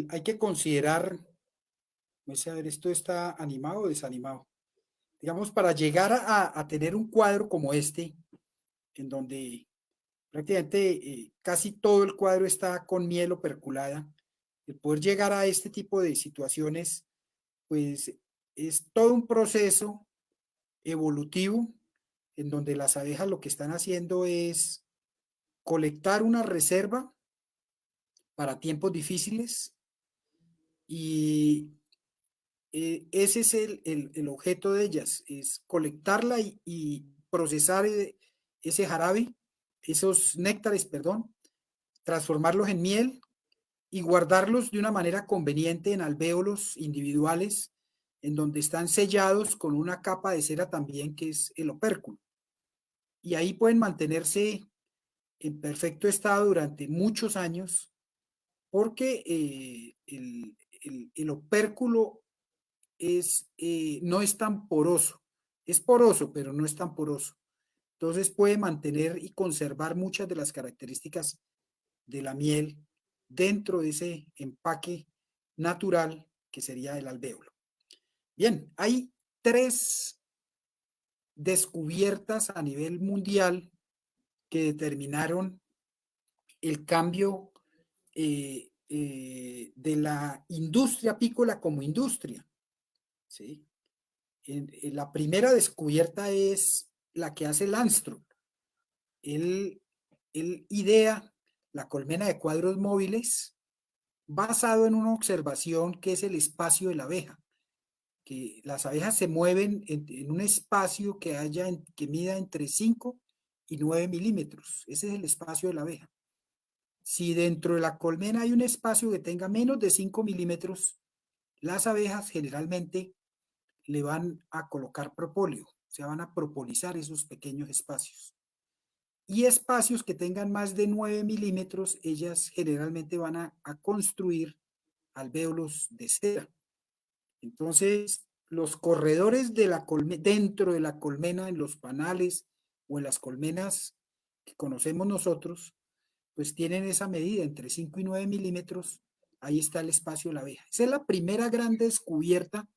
hay que considerar, a ver, ¿esto está animado o desanimado? Digamos, para llegar a tener un cuadro como este, en donde prácticamente casi todo el cuadro está con miel o perculada, el poder llegar a este tipo de situaciones, pues es todo un proceso evolutivo en donde las abejas lo que están haciendo es colectar una reserva para tiempos difíciles y ese es el objeto de ellas, es colectarla y procesar ese jarabe, esos néctares, perdón, transformarlos en miel y guardarlos de una manera conveniente en alvéolos individuales, en donde están sellados con una capa de cera también, que es el opérculo. Y ahí pueden mantenerse en perfecto estado durante muchos años, porque el opérculo no es tan poroso. Es poroso, pero no es tan poroso. Entonces puede mantener y conservar muchas de las características de la miel dentro de ese empaque natural que sería el alvéolo. Bien, hay tres descubiertas a nivel mundial que determinaron el cambio de la industria apícola como industria. ¿Sí? La primera descubierta es la que hace Landstrom. Él, él idea la colmena de cuadros móviles basado en una observación que es el espacio de la abeja, que las abejas se mueven en un espacio que mida entre 5 y 9 milímetros. Ese es el espacio de la abeja. Si dentro de la colmena hay un espacio que tenga menos de 5 milímetros, las abejas generalmente le van a colocar propóleo, o sea, van a propolizar esos pequeños espacios. Y espacios que tengan más de 9 milímetros, ellas generalmente van a construir alvéolos de cera. Entonces, los corredores de la dentro de la colmena, en los panales o en las colmenas que conocemos nosotros, pues tienen esa medida entre 5 y 9 milímetros. Ahí está el espacio de la abeja. Esa es la primera gran descubierta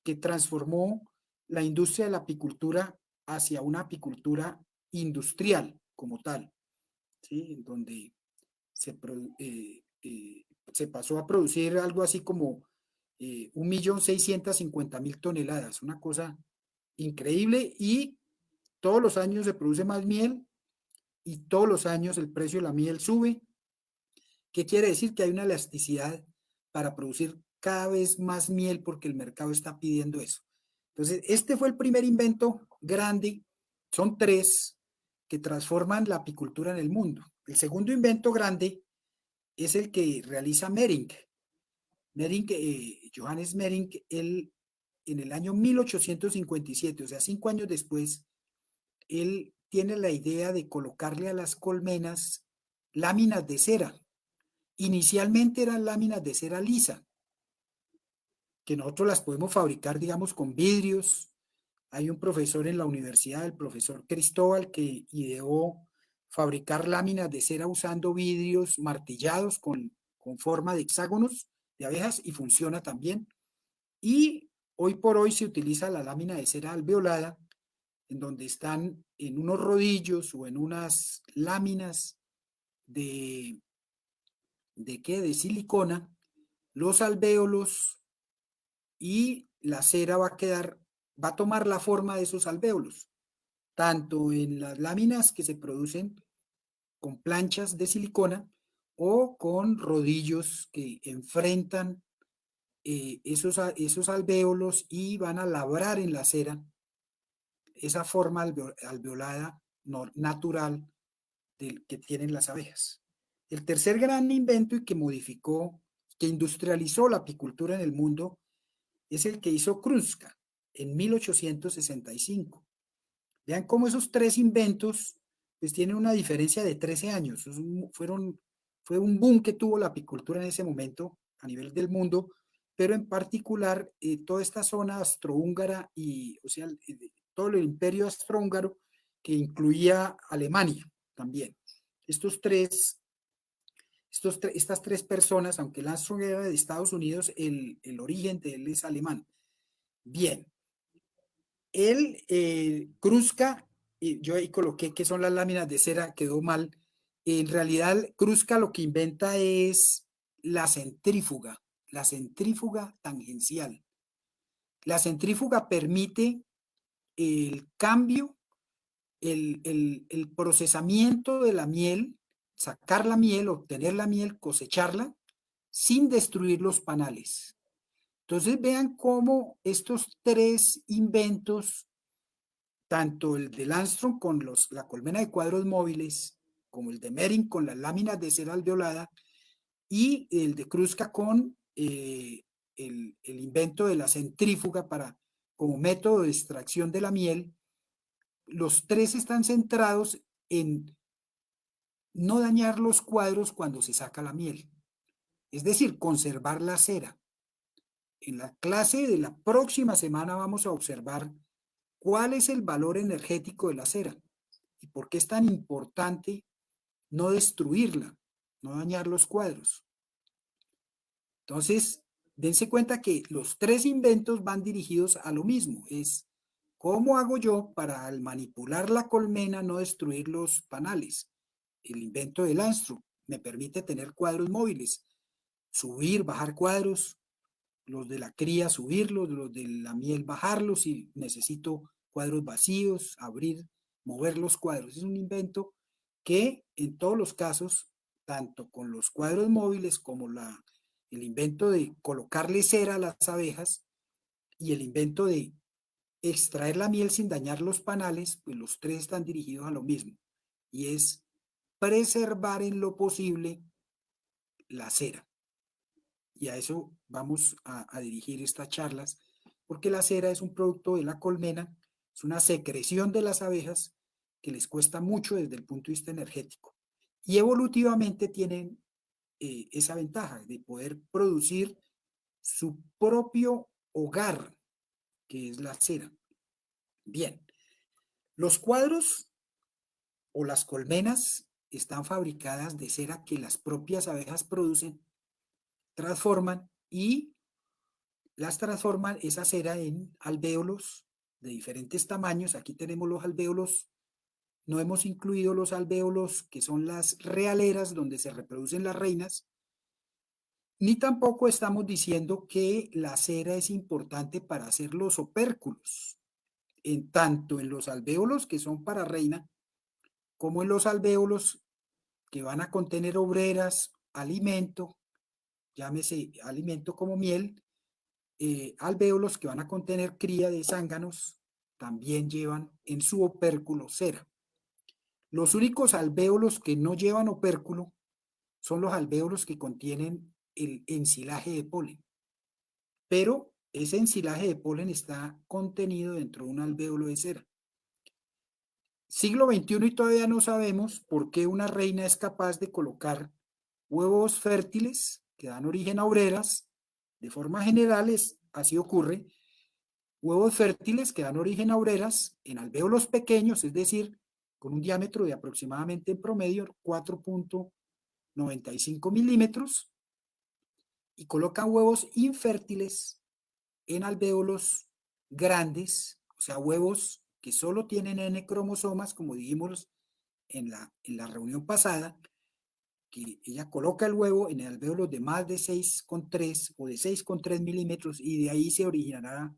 que transformó la industria de la apicultura hacia una apicultura industrial como tal, ¿sí? Donde se, se pasó a producir algo así como 1.650.000 toneladas, una cosa increíble, y todos los años se produce más miel y todos los años el precio de la miel sube. ¿Qué quiere decir? Que hay una elasticidad para producir cada vez más miel porque el mercado está pidiendo eso. Entonces, este fue el primer invento grande, son tres que transforman la apicultura en el mundo. El segundo invento grande es el que realiza Mering. Johannes Mering, él en el año 1857, o sea, 5 años después, él tiene la idea de colocarle a las colmenas láminas de cera. Inicialmente eran láminas de cera lisa, que nosotros las podemos fabricar, digamos, con vidrios. Hay un profesor en la universidad, el profesor Cristóbal, que ideó fabricar láminas de cera usando vidrios martillados con forma de hexágonos de abejas y funciona también. Y hoy por hoy se utiliza la lámina de cera alveolada, en donde están en unos rodillos o en unas láminas de, de silicona, los alvéolos y la cera va a tomar la forma de esos alvéolos, tanto en las láminas que se producen con planchas de silicona o con rodillos que enfrentan esos alvéolos y van a labrar en la cera esa forma alveolada natural que tienen las abejas. El tercer gran invento y que modificó, que industrializó la apicultura en el mundo, es el que hizo Krunska en 1865. Vean cómo esos tres inventos pues tienen una diferencia de 13 años. Fue un boom que tuvo la apicultura en ese momento a nivel del mundo, pero en particular toda esta zona astrohúngara y, o sea, todo el imperio astrohúngaro que incluía Alemania también. Estos tres estas tres personas, aunque el Armstrong era de Estados Unidos, el origen de él es alemán. Bien, él, Kruska, yo ahí coloqué que son las láminas de cera, quedó mal. En realidad, Kruska lo que inventa es la centrífuga tangencial. La centrífuga permite el cambio, el procesamiento de la miel, sacar la miel, obtener la miel, cosecharla, sin destruir los panales. Entonces vean cómo estos tres inventos, tanto el de Armstrong con la colmena de cuadros móviles, como el de Mering con las láminas de cera alveolada, y el de Kruska con el invento de la centrífuga como método de extracción de la miel, los tres están centrados en no dañar los cuadros cuando se saca la miel, es decir, conservar la cera. En la clase de la próxima semana vamos a observar cuál es el valor energético de la cera y por qué es tan importante no destruirla, no dañar los cuadros. Entonces, dense cuenta que los tres inventos van dirigidos a lo mismo, es cómo hago yo para al manipular la colmena no destruir los panales. El invento del Armstrong me permite tener cuadros móviles, subir, bajar cuadros, los de la cría subirlos, los de la miel bajarlos, si necesito cuadros vacíos, abrir, mover los cuadros. Es un invento que en todos los casos, tanto con los cuadros móviles como el invento de colocarle cera a las abejas y el invento de extraer la miel sin dañar los panales, pues los tres están dirigidos a lo mismo, y es preservar en lo posible la cera. Y a eso vamos a dirigir estas charlas, porque la cera es un producto de la colmena, es una secreción de las abejas que les cuesta mucho desde el punto de vista energético. Y evolutivamente tienen esa ventaja de poder producir su propio hogar, que es la cera. Bien, los cuadros o las colmenas están fabricadas de cera que las propias abejas producen, transforman y las transforman esa cera en alvéolos de diferentes tamaños. Aquí tenemos los alvéolos, no hemos incluido los alvéolos que son las realeras donde se reproducen las reinas, ni tampoco estamos diciendo que la cera es importante para hacer los opérculos, tanto en los alvéolos que son para reina, como en los alvéolos que van a contener obreras, alimento, llámese alimento como miel, alvéolos que van a contener cría de zánganos también llevan en su opérculo cera. Los únicos alvéolos que no llevan opérculo son los alvéolos que contienen el ensilaje de polen, pero ese ensilaje de polen está contenido dentro de un alvéolo de cera. Siglo XXI y todavía no sabemos por qué una reina es capaz de colocar huevos fértiles que dan origen a obreras. De forma general, así ocurre. Huevos fértiles que dan origen a obreras en alvéolos pequeños, es decir, con un diámetro de aproximadamente en promedio 4.95 milímetros, y colocan huevos infértiles en alvéolos grandes, o sea, huevos que solo tienen N cromosomas, como dijimos en la reunión pasada, que ella coloca el huevo en alvéolos de más de 6,3 o de 6,3 milímetros y de ahí se originará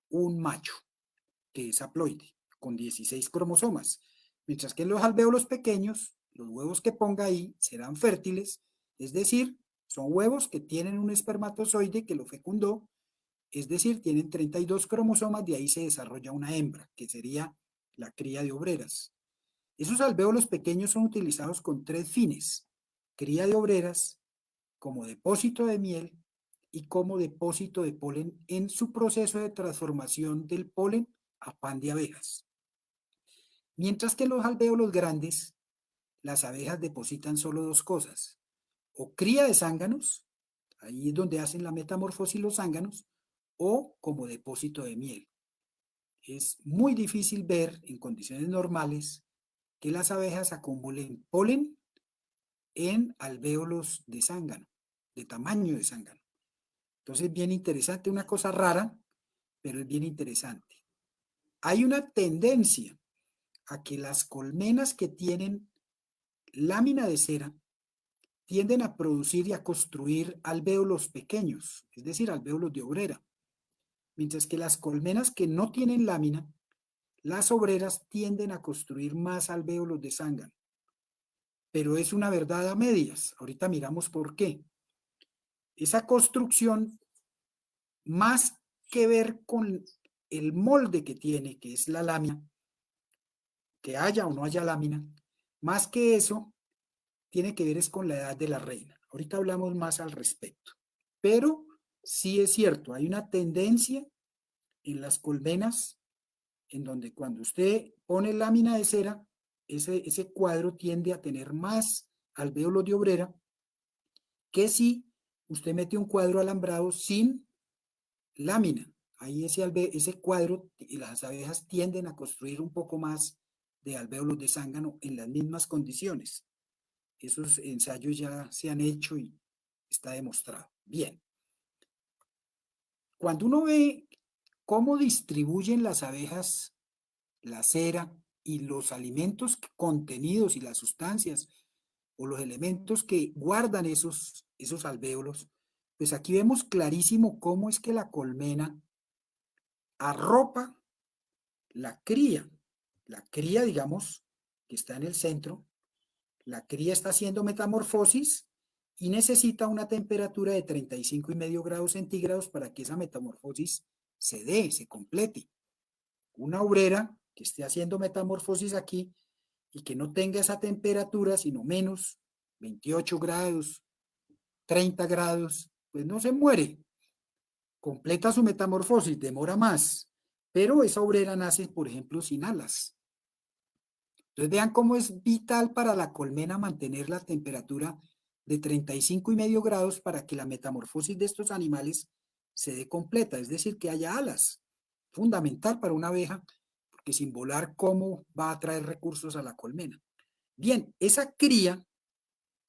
un macho, que es haploide, con 16 cromosomas. Mientras que en los alvéolos pequeños, los huevos que ponga ahí serán fértiles, es decir, son huevos que tienen un espermatozoide que lo fecundó, es decir, tienen 32 cromosomas, de ahí se desarrolla una hembra, que sería la cría de obreras. Esos alvéolos pequeños son utilizados con tres fines: cría de obreras, como depósito de miel y como depósito de polen en su proceso de transformación del polen a pan de abejas. Mientras que en los alvéolos grandes, las abejas depositan solo dos cosas: o cría de zánganos, ahí es donde hacen la metamorfosis los zánganos, o como depósito de miel. Es muy difícil ver en condiciones normales que las abejas acumulen polen en alvéolos de zángano, de tamaño de zángano. Entonces, bien interesante, una cosa rara, pero es bien interesante. Hay una tendencia a que las colmenas que tienen lámina de cera tienden a producir y a construir alvéolos pequeños, es decir, alvéolos de obrera, mientras que las colmenas que no tienen lámina, las obreras tienden a construir más alvéolos de zángano. Pero es una verdad a medias. Ahorita miramos por qué. Esa construcción, más que ver con el molde que tiene, que es la lámina, que haya o no haya lámina, más que eso, tiene que ver es con la edad de la reina. Ahorita hablamos más al respecto. Pero sí es cierto, hay una tendencia en las colmenas en donde cuando usted pone lámina de cera, ese cuadro tiende a tener más alvéolos de obrera que si usted mete un cuadro alambrado sin lámina. Ahí ese cuadro y las abejas tienden a construir un poco más de alvéolos de zángano en las mismas condiciones. Esos ensayos ya se han hecho y está demostrado. Bien. Cuando uno ve cómo distribuyen las abejas la cera y los alimentos contenidos y las sustancias o los elementos que guardan esos alvéolos, pues aquí vemos clarísimo cómo es que la colmena arropa la cría. La cría, digamos, que está en el centro, la cría está haciendo metamorfosis y necesita una temperatura de 35,5 grados centígrados para que esa metamorfosis se dé, se complete. Una obrera que esté haciendo metamorfosis aquí y que no tenga esa temperatura, sino menos 28 grados, 30 grados, pues no se muere. Completa su metamorfosis, demora más, pero esa obrera nace, por ejemplo, sin alas. Entonces vean cómo es vital para la colmena mantener la temperatura de 35,5 grados para que la metamorfosis de estos animales se dé completa, es decir, que haya alas. Fundamental para una abeja, porque sin volar, ¿cómo va a traer recursos a la colmena? Bien, esa cría,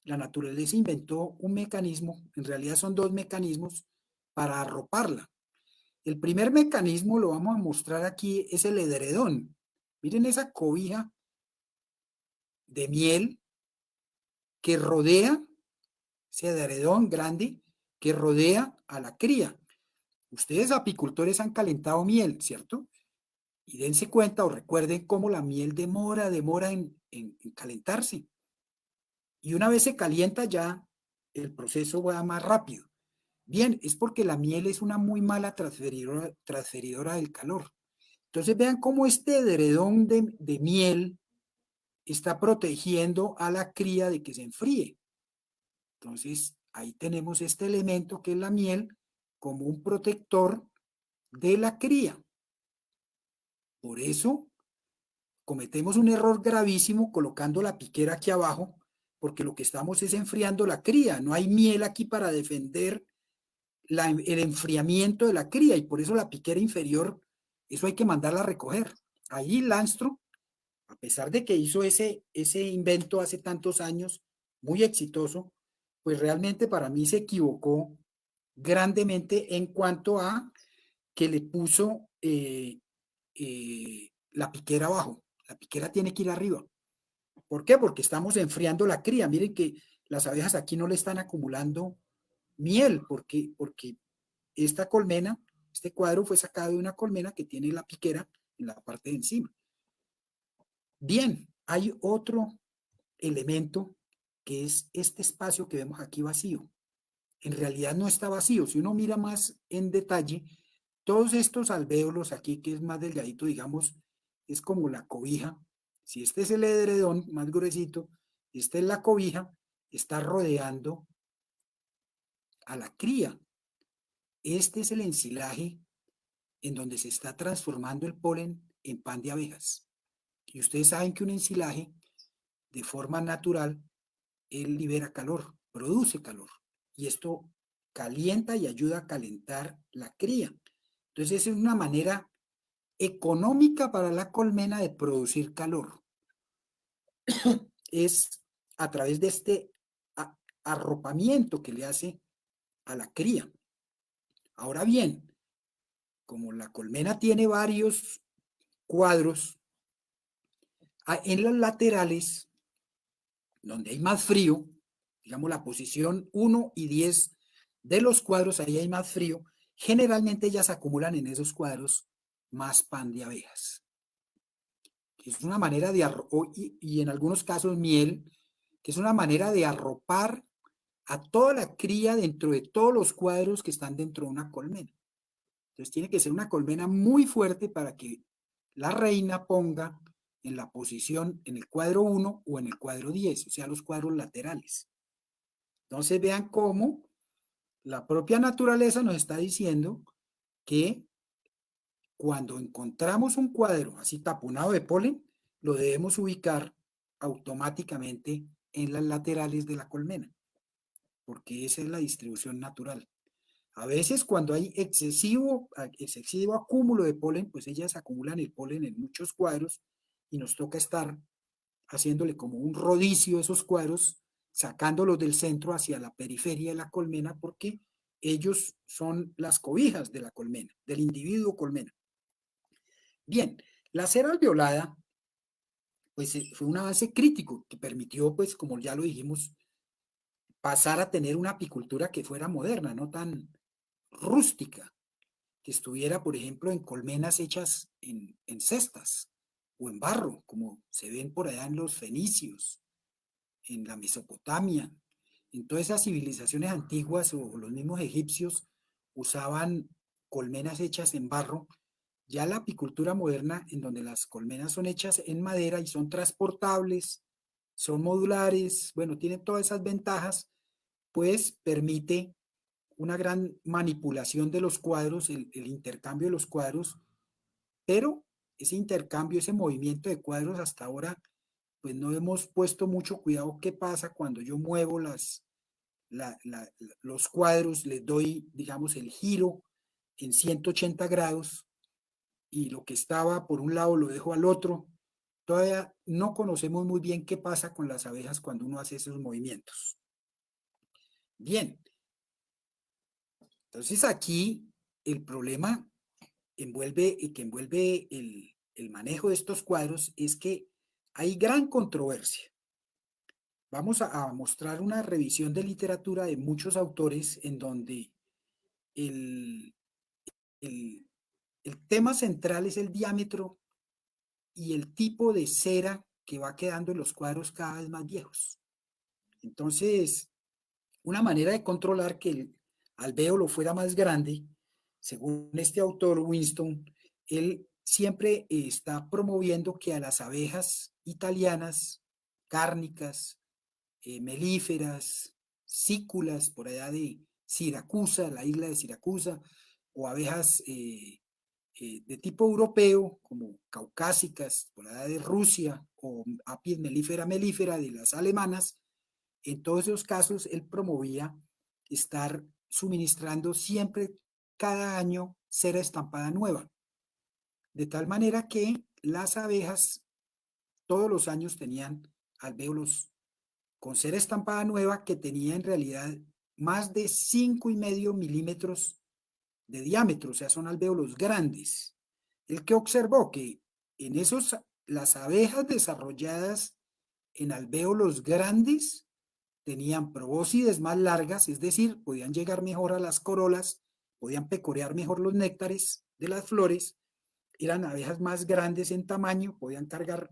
la naturaleza inventó un mecanismo, en realidad son dos mecanismos para arroparla. El primer mecanismo, lo vamos a mostrar aquí, es el edredón. Miren esa cobija de miel que rodea, ese edredón grande que rodea a la cría. Ustedes apicultores han calentado miel, ¿cierto? Y dense cuenta o recuerden cómo la miel demora en calentarse. Y una vez se calienta ya el proceso va más rápido. Bien, es porque la miel es una muy mala transferidora del calor. Entonces vean cómo este edredón de miel está protegiendo a la cría de que se enfríe. Entonces ahí tenemos este elemento que es la miel como un protector de la cría. Por eso cometemos un error gravísimo colocando la piquera aquí abajo, porque lo que estamos es enfriando la cría. No hay miel aquí para defender el enfriamiento de la cría y por eso la piquera inferior, eso hay que mandarla a recoger. Ahí Langstroth, a pesar de que hizo ese invento hace tantos años, muy exitoso, pues realmente para mí se equivocó grandemente en cuanto a que le puso la piquera abajo. La piquera tiene que ir arriba. ¿Por qué? Porque estamos enfriando la cría. Miren que las abejas aquí no le están acumulando miel, porque esta colmena, este cuadro fue sacado de una colmena que tiene la piquera en la parte de encima. Bien, hay otro elemento que es este espacio que vemos aquí vacío. En realidad no está vacío. Si uno mira más en detalle, todos estos alvéolos aquí, que es más delgadito, digamos, es como la cobija. Si este es el edredón más gruesito, esta es la cobija, está rodeando a la cría. Este es el ensilaje en donde se está transformando el polen en pan de abejas. Y ustedes saben que un ensilaje, de forma natural, él libera calor, produce calor. Y esto calienta y ayuda a calentar la cría. Entonces es una manera económica para la colmena de producir calor. Es a través de este arropamiento que le hace a la cría. Ahora bien, como la colmena tiene varios cuadros, en los laterales, donde hay más frío, digamos la posición 1 y 10 de los cuadros, ahí hay más frío, generalmente ellas acumulan en esos cuadros más pan de abejas. Es una manera de y en algunos casos miel, que es una manera de arropar a toda la cría dentro de todos los cuadros que están dentro de una colmena. Entonces tiene que ser una colmena muy fuerte para que la reina ponga en la posición en el cuadro 1 o en el cuadro 10, o sea, los cuadros laterales. Entonces vean cómo la propia naturaleza nos está diciendo que cuando encontramos un cuadro así taponado de polen, lo debemos ubicar automáticamente en las laterales de la colmena, porque esa es la distribución natural. A veces cuando hay excesivo acúmulo de polen, pues ellas acumulan el polen en muchos cuadros y nos toca estar haciéndole como un rodicio a esos cuadros, sacándolos del centro hacia la periferia de la colmena, porque ellos son las cobijas de la colmena, del individuo colmena. Bien, la cera alveolada, pues fue un avance crítico que permitió, pues como ya lo dijimos, pasar a tener una apicultura que fuera moderna, no tan rústica, que estuviera, por ejemplo, en colmenas hechas en cestas o en barro, como se ven por allá en los fenicios, en la Mesopotamia. En todas esas civilizaciones antiguas o los mismos egipcios usaban colmenas hechas en barro. Ya la apicultura moderna, en donde las colmenas son hechas en madera y son transportables, son modulares, bueno, tienen todas esas ventajas, pues permite una gran manipulación de los cuadros, el intercambio de los cuadros, pero ese intercambio, ese movimiento de cuadros hasta ahora, pues no hemos puesto mucho cuidado qué pasa cuando yo muevo los cuadros, les doy, digamos, el giro en 180 grados y lo que estaba por un lado lo dejo al otro. Todavía no conocemos muy bien qué pasa con las abejas cuando uno hace esos movimientos. Bien, entonces aquí el problema que envuelve el manejo de estos cuadros es que hay gran controversia. Vamos a mostrar una revisión de literatura de muchos autores en donde el, el, el tema central es el diámetro y el tipo de cera que va quedando en los cuadros cada vez más viejos. Entonces, una manera de controlar que el alvéolo fuera más grande, según este autor Winston, él siempre está promoviendo que a las abejas italianas, cárnicas, melíferas, sículas, por allá de Siracusa, la isla de Siracusa, o abejas de tipo europeo, como caucásicas, por allá de Rusia, o Apis mellifera mellifera de las alemanas. En todos esos casos, él promovía estar suministrando siempre, cada año, cera estampada nueva, de tal manera que las abejas todos los años tenían alvéolos con cera estampada nueva que tenía en realidad más de 5,5 milímetros de diámetro, o sea, son alvéolos grandes. El que observó que en esos, las abejas desarrolladas en alvéolos grandes tenían probóscides más largas, es decir, podían llegar mejor a las corolas, podían pecorear mejor los néctares de las flores, eran abejas más grandes en tamaño, podían cargar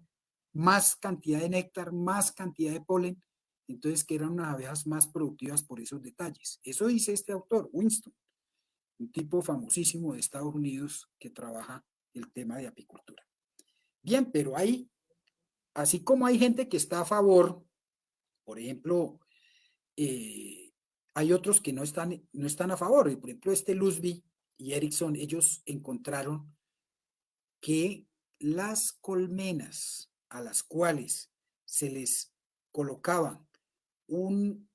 más cantidad de néctar, más cantidad de polen, entonces que eran unas abejas más productivas por esos detalles. Eso dice este autor, Winston, un tipo famosísimo de Estados Unidos que trabaja el tema de apicultura. Bien, pero hay, así como hay gente que está a favor, por ejemplo, hay otros que no están a favor. Por ejemplo, Lusby y Erickson, ellos encontraron que las colmenas a las cuales se les colocaba un,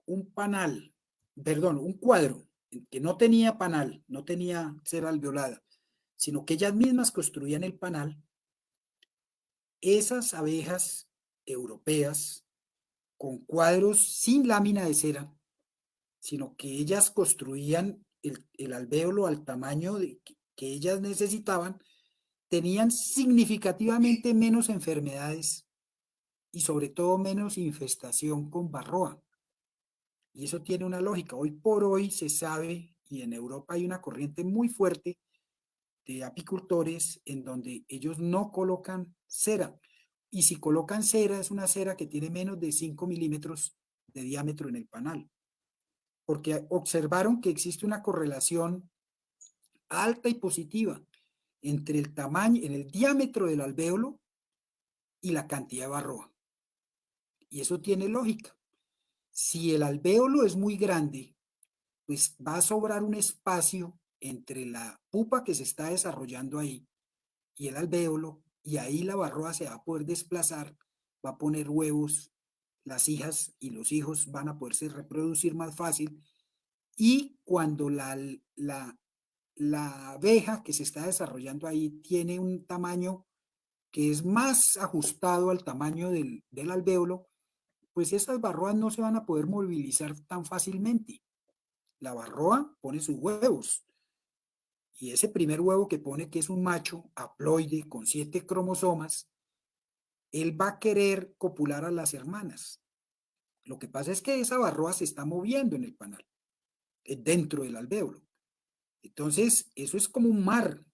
un panal, perdón, un cuadro que no tenía panal, no tenía cera alveolada, sino que ellas mismas construían el panal, esas abejas europeas con cuadros sin lámina de cera, sino que ellas construían el alvéolo al tamaño que ellas necesitaban, tenían significativamente menos enfermedades y sobre todo menos infestación con varroa. Y eso tiene una lógica. Hoy por hoy se sabe, y en Europa hay una corriente muy fuerte de apicultores en donde ellos no colocan cera. Y si colocan cera, es una cera que tiene menos de 5 milímetros de diámetro en el panal. Porque observaron que existe una correlación alta y positiva entre el tamaño, en el diámetro del alvéolo y la cantidad de varroa. Y eso tiene lógica. Si el alvéolo es muy grande, pues va a sobrar un espacio entre la pupa que se está desarrollando ahí y el alvéolo, y ahí la varroa se va a poder desplazar, va a poner huevos, las hijas y los hijos van a poderse reproducir más fácil, y cuando la abeja que se está desarrollando ahí tiene un tamaño que es más ajustado al tamaño del alvéolo, pues esas varroas no se van a poder movilizar tan fácilmente. La varroa pone sus huevos y ese primer huevo que pone, que es un macho haploide con 7 cromosomas, él va a querer copular a las hermanas. Lo que pasa es que esa varroa se está moviendo en el panal, dentro del alvéolo. Entonces, eso es como un mar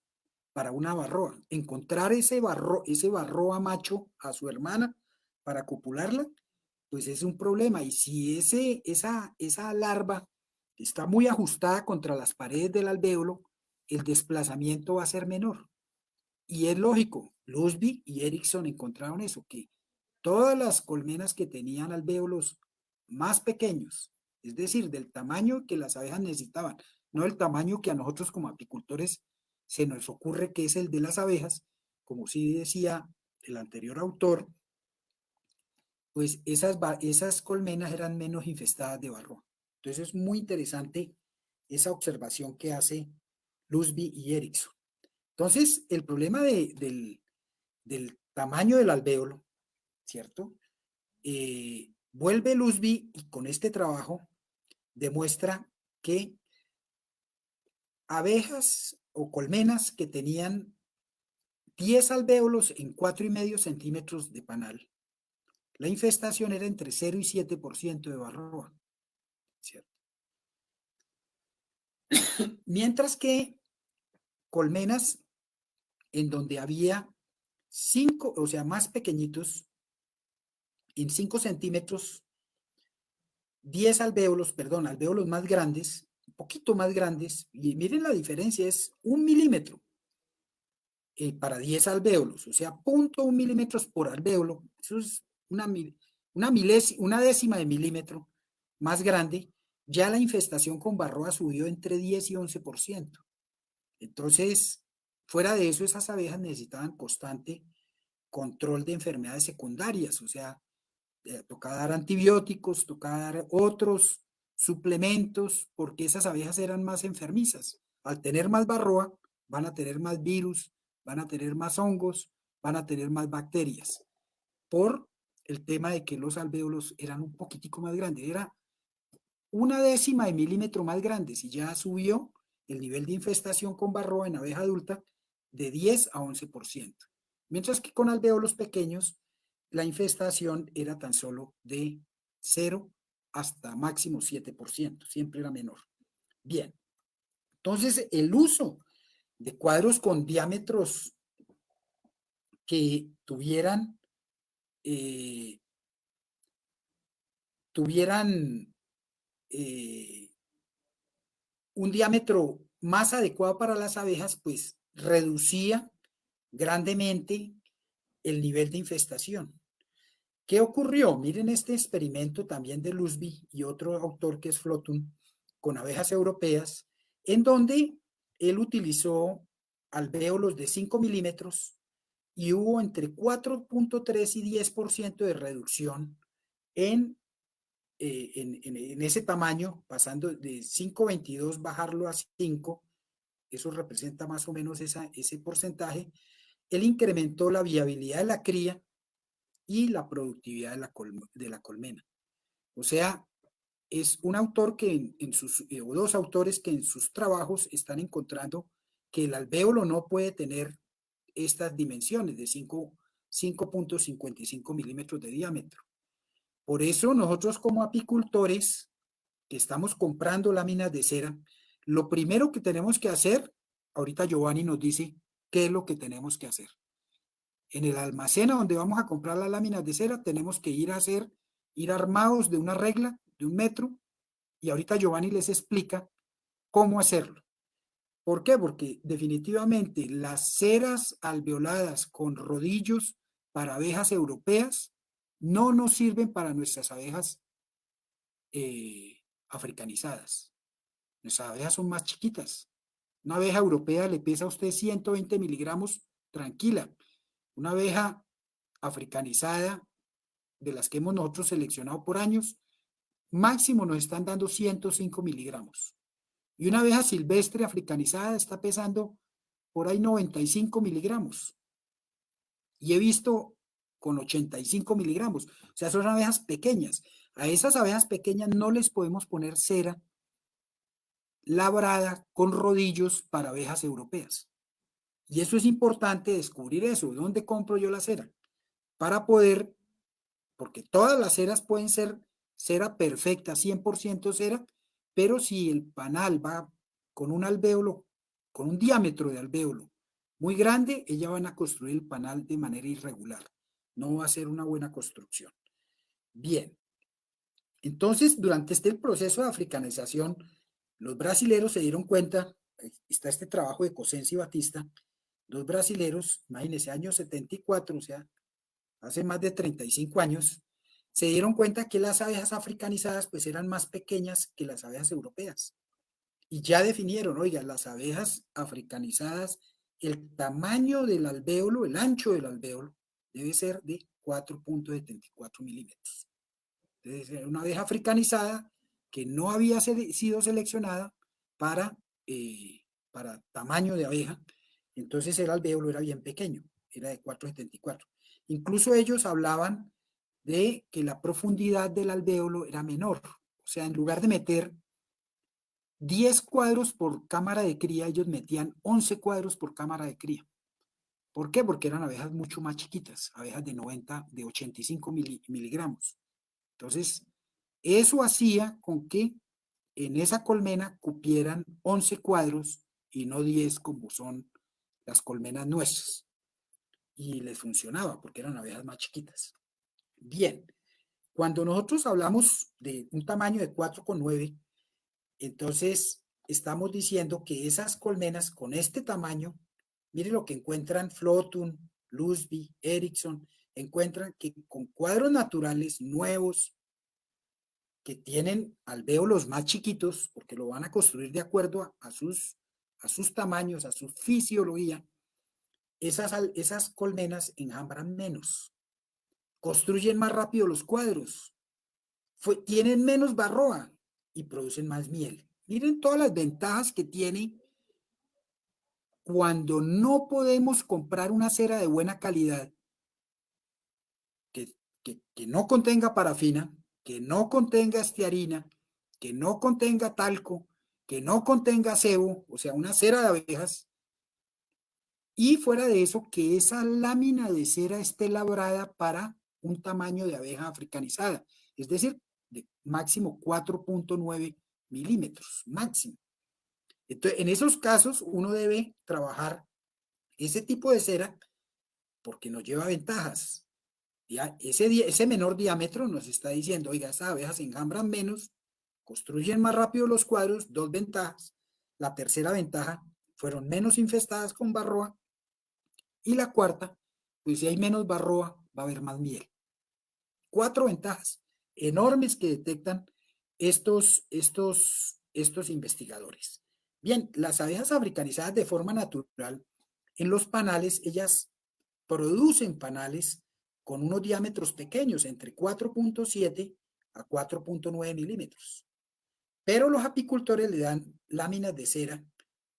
para una varroa. Encontrar ese varroa macho a su hermana para copularla, pues es un problema. Y si esa larva está muy ajustada contra las paredes del alvéolo, el desplazamiento va a ser menor. Y es lógico, Lusby y Erickson encontraron eso, que todas las colmenas que tenían alvéolos más pequeños, es decir, del tamaño que las abejas necesitaban, no el tamaño que a nosotros como apicultores se nos ocurre que es el de las abejas, como sí decía el anterior autor, pues esas colmenas eran menos infestadas de varroa. Entonces es muy interesante esa observación que hace Lusby y Erickson. Entonces, el problema del tamaño del alvéolo, ¿cierto? Vuelve Lusby y con este trabajo demuestra que abejas o colmenas que tenían 10 alvéolos en 4,5 centímetros de panal, la infestación era entre 0 y 7% de varroa, ¿cierto? Mientras que colmenas en donde había 5, o sea, más pequeñitos, en 5 centímetros, 10 alvéolos, perdón, alvéolos más grandes, un poquito más grandes, y miren la diferencia, es 1 milímetro para 10 alvéolos, o sea, 0,1 milímetros por alvéolo, eso es una décima de milímetro más grande, ya la infestación con varroa subió entre 10 y 11%. Entonces, fuera de eso, esas abejas necesitaban constante control de enfermedades secundarias, o sea, tocaba dar antibióticos, tocaba dar otros suplementos, porque esas abejas eran más enfermizas. Al tener más varroa, van a tener más virus, van a tener más hongos, van a tener más bacterias, por el tema de que los alvéolos eran un poquitico más grandes, era una décima de milímetro más grandes y ya subió el nivel de infestación con varroa en abeja adulta de 10 a 11%. Mientras que con alvéolos pequeños la infestación era tan solo de 0 hasta máximo 7%, siempre era menor. Bien, entonces el uso de cuadros con diámetros que eh, tuvieran un diámetro más adecuado para las abejas, pues reducía grandemente el nivel de infestación. ¿Qué ocurrió? Miren este experimento también de Lusby y otro autor que es Flotum con abejas europeas, en donde él utilizó alvéolos de 5 milímetros y hubo entre 4,3 y 10% de reducción en en ese tamaño, pasando de 5,22 bajarlo a 5, eso representa más o menos ese porcentaje, él incrementó la viabilidad de la cría y la productividad de la colmena. O sea, es un autor que o dos autores que en sus trabajos están encontrando que el alvéolo no puede tener estas dimensiones de 5.55 milímetros de diámetro. Por eso nosotros como apicultores que estamos comprando láminas de cera, lo primero que tenemos que hacer, ahorita Giovanni nos dice qué es lo que tenemos que hacer. En el almacén donde vamos a comprar las láminas de cera, tenemos que ir armados de una regla de 1 metro, y ahorita Giovanni les explica cómo hacerlo. ¿Por qué? Porque definitivamente las ceras alveoladas con rodillos para abejas europeas no nos sirven para nuestras abejas africanizadas. Nuestras abejas son más chiquitas. Una abeja europea le pesa a usted 120 miligramos tranquila. Una abeja africanizada, de las que hemos nosotros seleccionado por años, máximo nos están dando 105 miligramos. Y una abeja silvestre africanizada está pesando por ahí 95 miligramos. Y he visto con 85 miligramos. O sea, son abejas pequeñas. A esas abejas pequeñas no les podemos poner cera labrada con rodillos para abejas europeas. Y eso es importante descubrir eso. ¿Dónde compro yo la cera? Para poder, porque todas las ceras pueden ser cera perfecta, 100% cera, pero si el panal va con un alvéolo, con un diámetro de alvéolo muy grande, ellas van a construir el panal de manera irregular. No va a ser una buena construcción. Bien. Entonces, durante este proceso de africanización, los brasileros se dieron cuenta, está este trabajo de Cosenza y Batista, dos brasileros, imagínense, año 74, o sea, hace más de 35 años, se dieron cuenta que las abejas africanizadas pues eran más pequeñas que las abejas europeas. Y ya definieron, oiga, las abejas africanizadas, el tamaño del alvéolo, el ancho del alvéolo, debe ser de 4.74 milímetros. Entonces, una abeja africanizada que no había sido seleccionada para tamaño de abeja, entonces el alvéolo era bien pequeño, era de 4.74. Incluso ellos hablaban de que la profundidad del alvéolo era menor. O sea, en lugar de meter 10 cuadros por cámara de cría, ellos metían 11 cuadros por cámara de cría. ¿Por qué? Porque eran abejas mucho más chiquitas, abejas de 85 miligramos. Entonces, eso hacía con que en esa colmena cupieran 11 cuadros y no 10 como son las colmenas nuestras. Y les funcionaba porque eran abejas más chiquitas. Bien, cuando nosotros hablamos de un tamaño de 4,9, entonces estamos diciendo que esas colmenas con este tamaño, miren lo que encuentran Flotun, Lusby, Erickson, encuentran que con cuadros naturales nuevos, que tienen alvéolos más chiquitos, porque lo van a construir de acuerdo a sus tamaños, a su fisiología, esas colmenas enjambran menos, construyen más rápido los cuadros, tienen menos barroa y producen más miel. Miren todas las ventajas que tiene cuando no podemos comprar una cera de buena calidad que no contenga parafina, que no contenga estearina, que no contenga talco, que no contenga sebo, o sea, una cera de abejas, y fuera de eso, que esa lámina de cera esté labrada para un tamaño de abeja africanizada, es decir, de máximo 4.9 milímetros, máximo. Entonces, en esos casos, uno debe trabajar ese tipo de cera porque nos lleva ventajas. Ya, ese menor diámetro nos está diciendo, oiga, esas abejas enjambran menos, construyen más rápido los cuadros, dos ventajas. La tercera ventaja, fueron menos infestadas con varroa. Y la cuarta, pues si hay menos varroa, va a haber más miel. 4 ventajas enormes que detectan estos investigadores. Bien, las abejas africanizadas de forma natural, en los panales, ellas producen panales con unos diámetros pequeños, entre 4.7 a 4.9 milímetros. Pero los apicultores le dan láminas de cera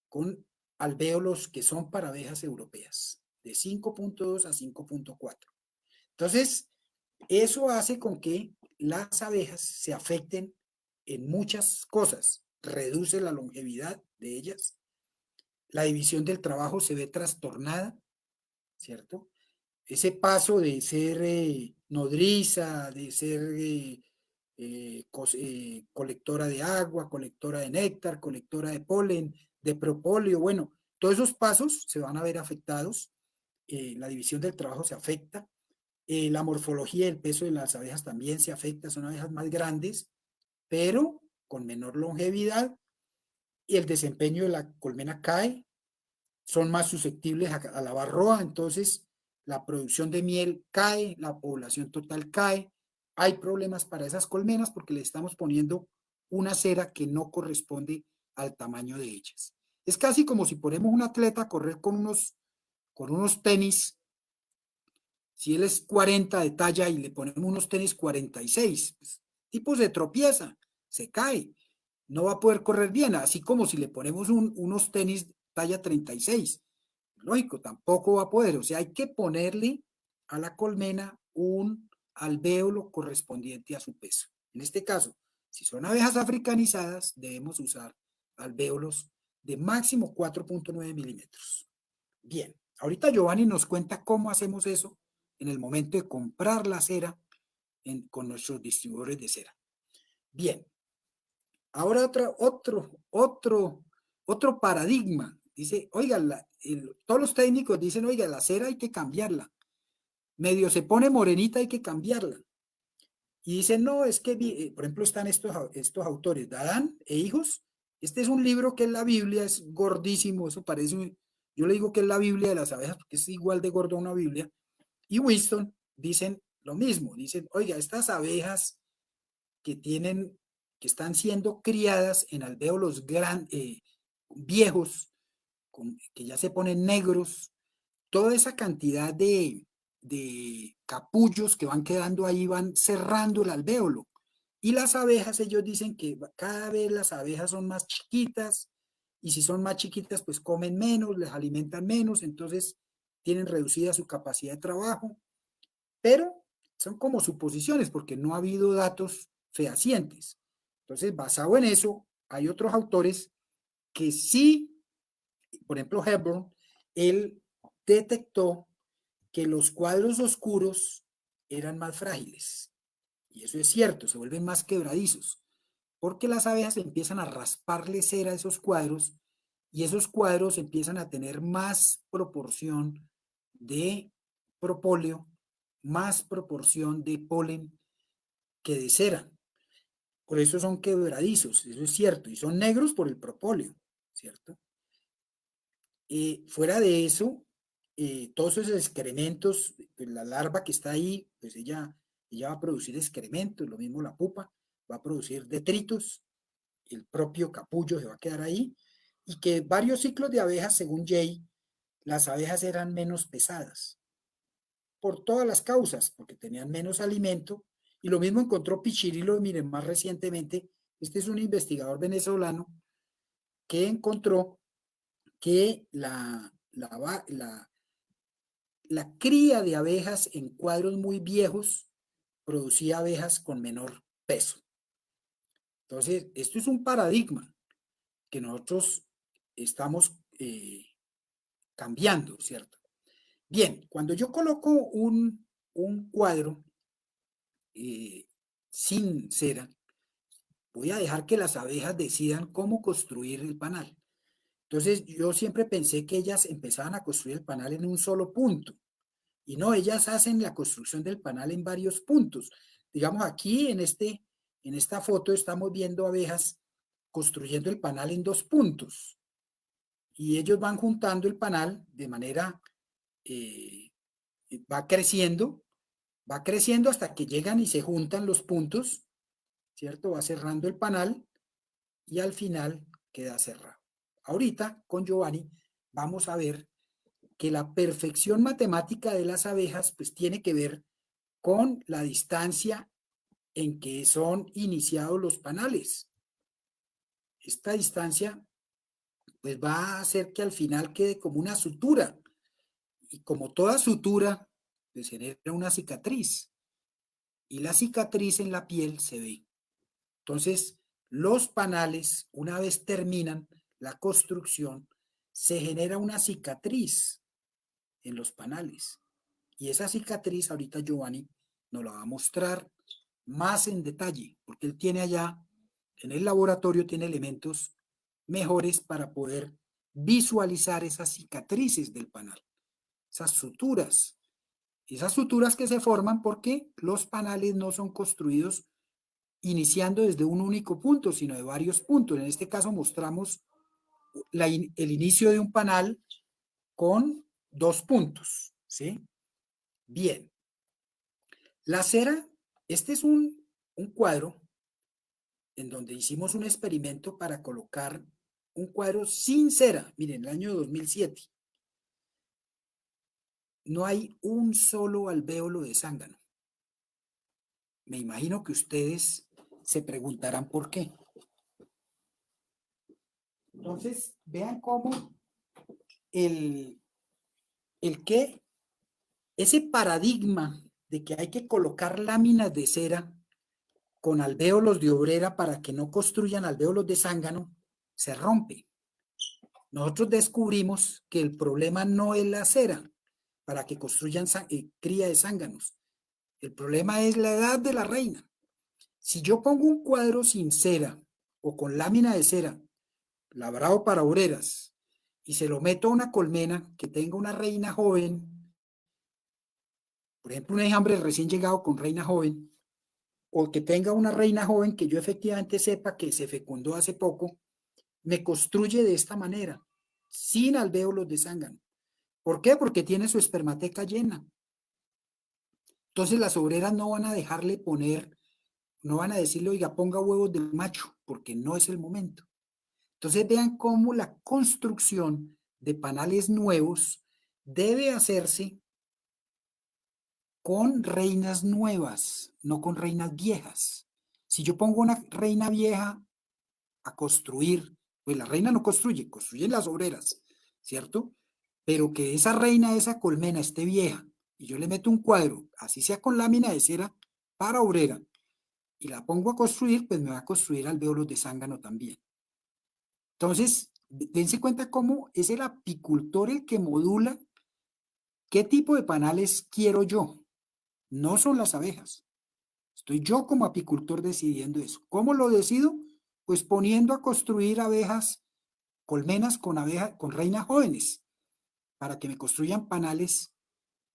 con alvéolos que son para abejas europeas, de 5.2 a 5.4. Entonces, eso hace con que las abejas se afecten en muchas cosas. Reduce la longevidad de ellas, la división del trabajo se ve trastornada, ¿cierto? Ese paso de ser nodriza, de ser colectora de agua, colectora de néctar, colectora de polen, de propóleo, bueno, todos esos pasos se van a ver afectados, la división del trabajo se afecta, la morfología y el peso de las abejas también se afecta, son abejas más grandes, pero con menor longevidad, y el desempeño de la colmena cae, son más susceptibles a la varroa, entonces la producción de miel cae, la población total cae, hay problemas para esas colmenas porque le estamos poniendo una cera que no corresponde al tamaño de ellas. Es casi como si ponemos un atleta a correr con unos tenis, si él es 40 de talla y le ponemos unos tenis 46, pues, tipo se tropieza, se cae, no va a poder correr bien, así como si le ponemos unos tenis talla 36. Lógico, tampoco va a poder, o sea, hay que ponerle a la colmena un alvéolo correspondiente a su peso. En este caso, si son abejas africanizadas, debemos usar alvéolos de máximo 4.9 milímetros. Bien, ahorita Giovanni nos cuenta cómo hacemos eso en el momento de comprar la cera con nuestros distribuidores de cera. Bien, ahora otro paradigma. Dice, oiga, todos los técnicos dicen, oiga, la cera hay que cambiarla. Medio se pone morenita, hay que cambiarla. Y dicen, no, es que, por ejemplo, están estos autores, Dadán e hijos. Este es un libro que es la Biblia, es gordísimo, eso parece, yo le digo que es la Biblia de las abejas, porque es igual de gordo una Biblia. Y Winston dicen lo mismo, dicen, oiga, estas abejas que tienen, que están siendo criadas en alvéolos viejos, que ya se ponen negros, toda esa cantidad de capullos que van quedando ahí van cerrando el alvéolo. Y las abejas, ellos dicen que cada vez las abejas son más chiquitas, y si son más chiquitas, pues comen menos, les alimentan menos, entonces tienen reducida su capacidad de trabajo, pero son como suposiciones porque no ha habido datos fehacientes. Entonces, basado en eso, hay otros autores que sí, por ejemplo, Hepburn, él detectó que los cuadros oscuros eran más frágiles. Y eso es cierto, se vuelven más quebradizos, porque las abejas empiezan a rasparle cera a esos cuadros y esos cuadros empiezan a tener más proporción de propóleo, más proporción de polen que de cera. Por eso son quebradizos, eso es cierto, y son negros por el propóleo, ¿cierto? Fuera de eso, todos esos excrementos, pues la larva que está ahí, pues ella va a producir excrementos, lo mismo la pupa, va a producir detritos, el propio capullo se va a quedar ahí, y que varios ciclos de abejas, según Jay, las abejas eran menos pesadas, por todas las causas, porque tenían menos alimento, y lo mismo encontró Pichirilo, miren, más recientemente, este es un investigador venezolano que encontró que la cría de abejas en cuadros muy viejos producía abejas con menor peso. Entonces, esto es un paradigma que nosotros estamos cambiando, ¿cierto? Bien, cuando yo coloco un cuadro sin cera, voy a dejar que las abejas decidan cómo construir el panal. Entonces, yo siempre pensé que ellas empezaban a construir el panal en un solo punto. Y no, ellas hacen la construcción del panal en varios puntos. Digamos, aquí en esta foto estamos viendo abejas construyendo el panal en dos puntos. Y ellos van juntando el panal de manera, eh, va creciendo hasta que llegan y se juntan los puntos, ¿cierto? Va cerrando el panal y al final queda cerrado. Ahorita con Giovanni vamos a ver que la perfección matemática de las abejas pues tiene que ver con la distancia en que son iniciados los panales. Esta distancia pues va a hacer que al final quede como una sutura, y como toda sutura pues genera una cicatriz, y la cicatriz en la piel se ve. Entonces, los panales, una vez terminan la construcción, se genera una cicatriz en los panales. Y esa cicatriz, ahorita Giovanni nos la va a mostrar más en detalle, porque él tiene allá, en el laboratorio, tiene elementos mejores para poder visualizar esas cicatrices del panal, esas suturas que se forman porque los panales no son construidos iniciando desde un único punto, sino de varios puntos. En este caso mostramos el inicio de un panal con 2 puntos, ¿sí? Bien. La cera, este es un cuadro en donde hicimos un experimento para colocar un cuadro sin cera. Miren, el año 2007. No hay un solo alvéolo de zángano. Me imagino que ustedes se preguntarán por qué. Entonces, vean cómo ese paradigma de que hay que colocar láminas de cera con alvéolos de obrera para que no construyan alvéolos de zángano, se rompe. Nosotros descubrimos que el problema no es la cera para que construyan cría de zánganos. El problema es la edad de la reina. Si yo pongo un cuadro sin cera o con lámina de cera, labrado para obreras, y se lo meto a una colmena que tenga una reina joven, por ejemplo, un enjambre recién llegado con reina joven, o que tenga una reina joven que yo efectivamente sepa que se fecundó hace poco, me construye de esta manera, sin alvéolos de zángano. ¿Por qué? Porque tiene su espermateca llena. Entonces las obreras no van a dejarle poner, no van a decirle, oiga, ponga huevos de macho, porque no es el momento. Entonces vean cómo la construcción de panales nuevos debe hacerse con reinas nuevas, no con reinas viejas. Si yo pongo una reina vieja a construir, pues la reina no construye, construyen las obreras, ¿cierto? Pero que esa reina, esa colmena esté vieja y yo le meto un cuadro, así sea con lámina de cera para obrera, y la pongo a construir, pues me va a construir alvéolos de zángano también. Entonces, dense cuenta cómo es el apicultor el que modula qué tipo de panales quiero yo. No son las abejas. Estoy yo como apicultor decidiendo eso. ¿Cómo lo decido? Pues poniendo a construir abejas, colmenas con reinas jóvenes, para que me construyan panales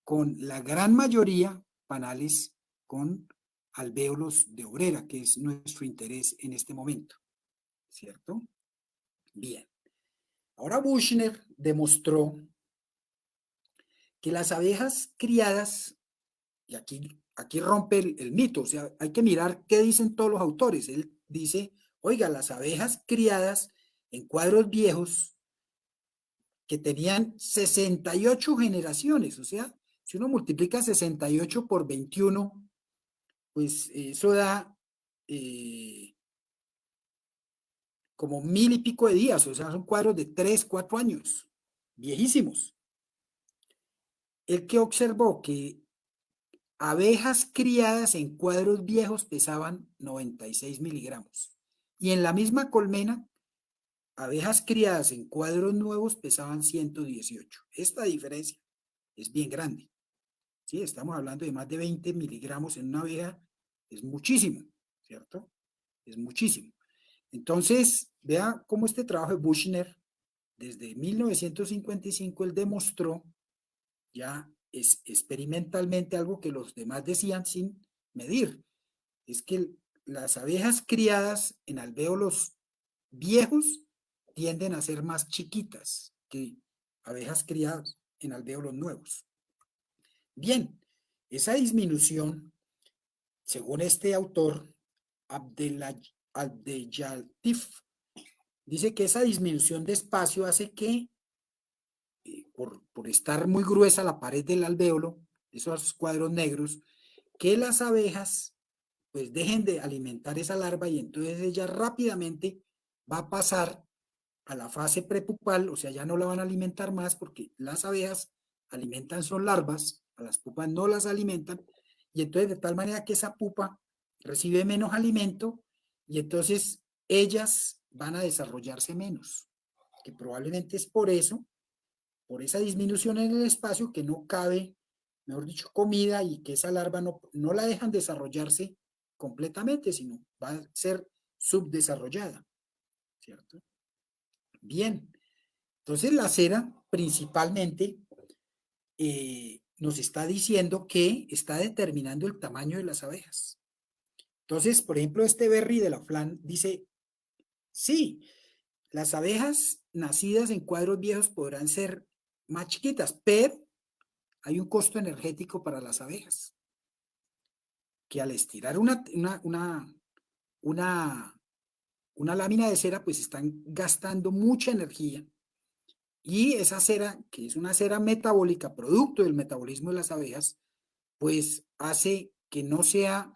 con la gran mayoría, panales con alvéolos de obrera, que es nuestro interés en este momento. ¿Cierto? Bien. Ahora Buchner demostró que las abejas criadas, y aquí rompe el mito, o sea, hay que mirar qué dicen todos los autores. Él dice, oiga, las abejas criadas en cuadros viejos que tenían 68 generaciones, o sea, si uno multiplica 68 por 21, pues eso da como 1000 y pico de días, o sea, son cuadros de 3, 4 años, viejísimos. El que observó que abejas criadas en cuadros viejos pesaban 96 miligramos. Y en la misma colmena, abejas criadas en cuadros nuevos pesaban 118. Esta diferencia es bien grande. ¿Sí? Estamos hablando de más de 20 miligramos en una abeja. Es muchísimo, ¿cierto? Es muchísimo. Entonces, vea cómo este trabajo de Buchner, desde 1955, él demostró ya es experimentalmente algo que los demás decían sin medir. Es que las abejas criadas en alvéolos viejos tienden a ser más chiquitas que abejas criadas en alvéolos nuevos. Bien, esa disminución, según este autor, Abdellatif, dice que esa disminución de espacio hace que por estar muy gruesa la pared del alvéolo, esos cuadros negros, que las abejas pues dejen de alimentar esa larva y entonces ella rápidamente va a pasar a la fase prepupal, o sea, ya no la van a alimentar más porque las abejas alimentan son larvas, a las pupas no las alimentan, y entonces de tal manera que esa pupa recibe menos alimento y entonces ellas van a desarrollarse menos, que probablemente es por eso, por esa disminución en el espacio que no cabe, mejor dicho, comida y que esa larva no la dejan desarrollarse completamente, sino va a ser subdesarrollada, ¿cierto? Bien, entonces la cera principalmente nos está diciendo que está determinando el tamaño de las abejas. Entonces, por ejemplo, este Berry de la Flan dice, sí, las abejas nacidas en cuadros viejos podrán ser más chiquitas, pero hay un costo energético para las abejas, que al estirar una, una lámina de cera, pues están gastando mucha energía y esa cera, que es una cera metabólica, producto del metabolismo de las abejas, pues hace que no sea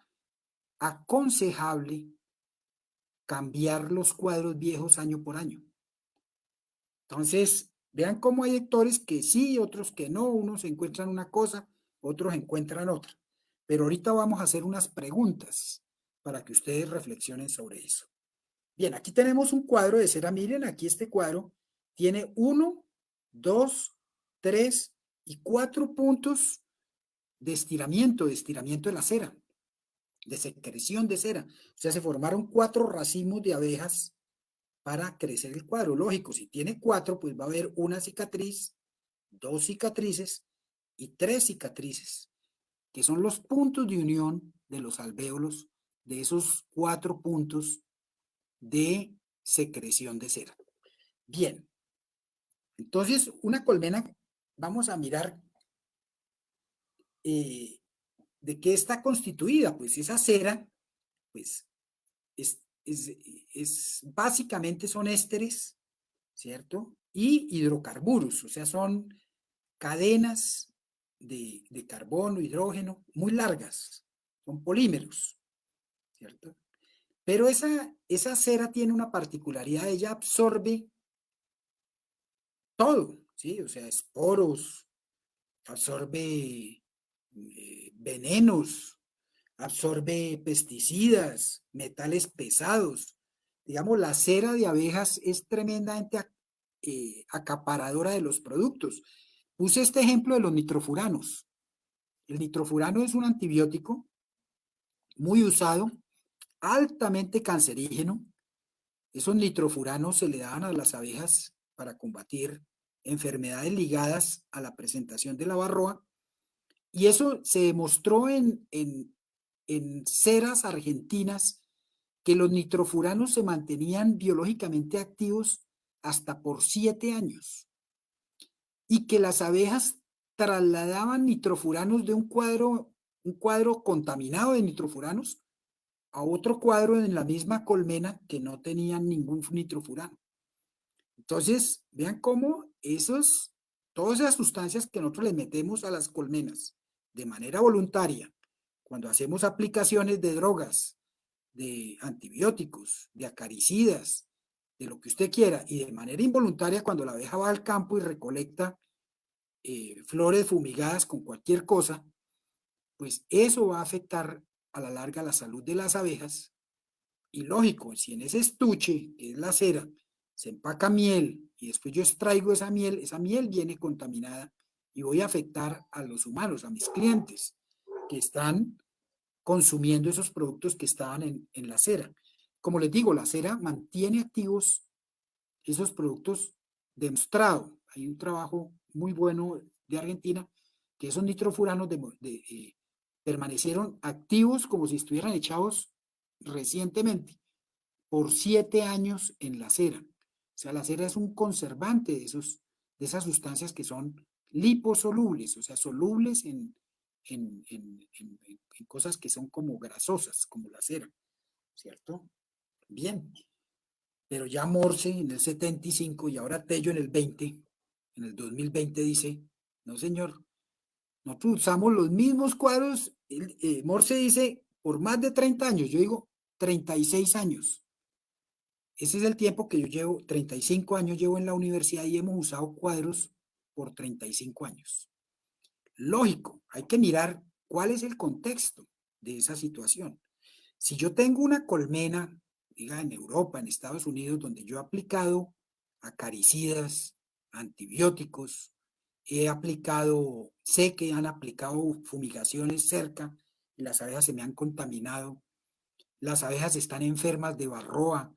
aconsejable cambiar los cuadros viejos año por año. Entonces, vean cómo hay sectores que sí, otros que no, unos encuentran una cosa, otros encuentran otra. Pero ahorita vamos a hacer unas preguntas para que ustedes reflexionen sobre eso. Bien, aquí tenemos un cuadro de cera. Miren, aquí este cuadro tiene 1, 2, 3 y 4 puntos de estiramiento de la cera, de secreción de cera. O sea, se formaron 4 racimos de abejas para crecer el cuadro. Lógico, si tiene 4, pues va a haber una cicatriz, 2 cicatrices y 3 cicatrices, que son los puntos de unión de los alvéolos de esos 4 puntos de secreción de cera. Bien, entonces una colmena, vamos a mirar de qué está constituida. Pues esa cera, pues es, es, básicamente son ésteres, ¿cierto? Y hidrocarburos, o sea, son cadenas de carbono, hidrógeno, muy largas, son polímeros, ¿cierto? Pero esa cera tiene una particularidad, ella absorbe todo, ¿sí? O sea, esporos, absorbe venenos, absorbe pesticidas, metales pesados. Digamos, la cera de abejas es tremendamente acaparadora de los productos. Puse este ejemplo de los nitrofuranos. El nitrofurano es un antibiótico muy usado, altamente cancerígeno. Esos nitrofuranos se le daban a las abejas para combatir enfermedades ligadas a la presentación de la varroa. Y eso se demostró en ceras argentinas que los nitrofuranos se mantenían biológicamente activos hasta por 7 años y que las abejas trasladaban nitrofuranos de un cuadro contaminado de nitrofuranos a otro cuadro en la misma colmena que no tenían ningún nitrofurano. Entonces, vean cómo todas esas sustancias que nosotros le metemos a las colmenas de manera voluntaria, cuando hacemos aplicaciones de drogas, de antibióticos, de acaricidas, de lo que usted quiera, y de manera involuntaria cuando la abeja va al campo y recolecta flores fumigadas con cualquier cosa, pues eso va a afectar a la larga la salud de las abejas. Y lógico, si en ese estuche, que es la cera, se empaca miel y después yo extraigo esa miel viene contaminada y voy a afectar a los humanos, a mis clientes que están consumiendo esos productos que estaban en la cera. Como les digo, la cera mantiene activos esos productos demostrado. Hay un trabajo muy bueno de Argentina que esos nitrofuranos permanecieron activos como si estuvieran echados recientemente por 7 años en la cera. O sea, la cera es un conservante de esas sustancias que son liposolubles, o sea, solubles en cosas que son como grasosas, como la cera, ¿cierto? Bien, pero ya Morse en el 75 y ahora Tello en el 20, en el 2020 dice, no señor, nosotros usamos los mismos cuadros, Morse dice por más de 30 años, yo digo 36 años. Ese es el tiempo que yo llevo, 35 años llevo en la universidad y hemos usado cuadros por 35 años. Lógico, hay que mirar ¿cuál es el contexto de esa situación? Si yo tengo una colmena, diga en Europa, en Estados Unidos, donde yo he aplicado acaricidas, antibióticos, he aplicado, sé que han aplicado fumigaciones cerca y las abejas se me han contaminado, las abejas están enfermas de varroa,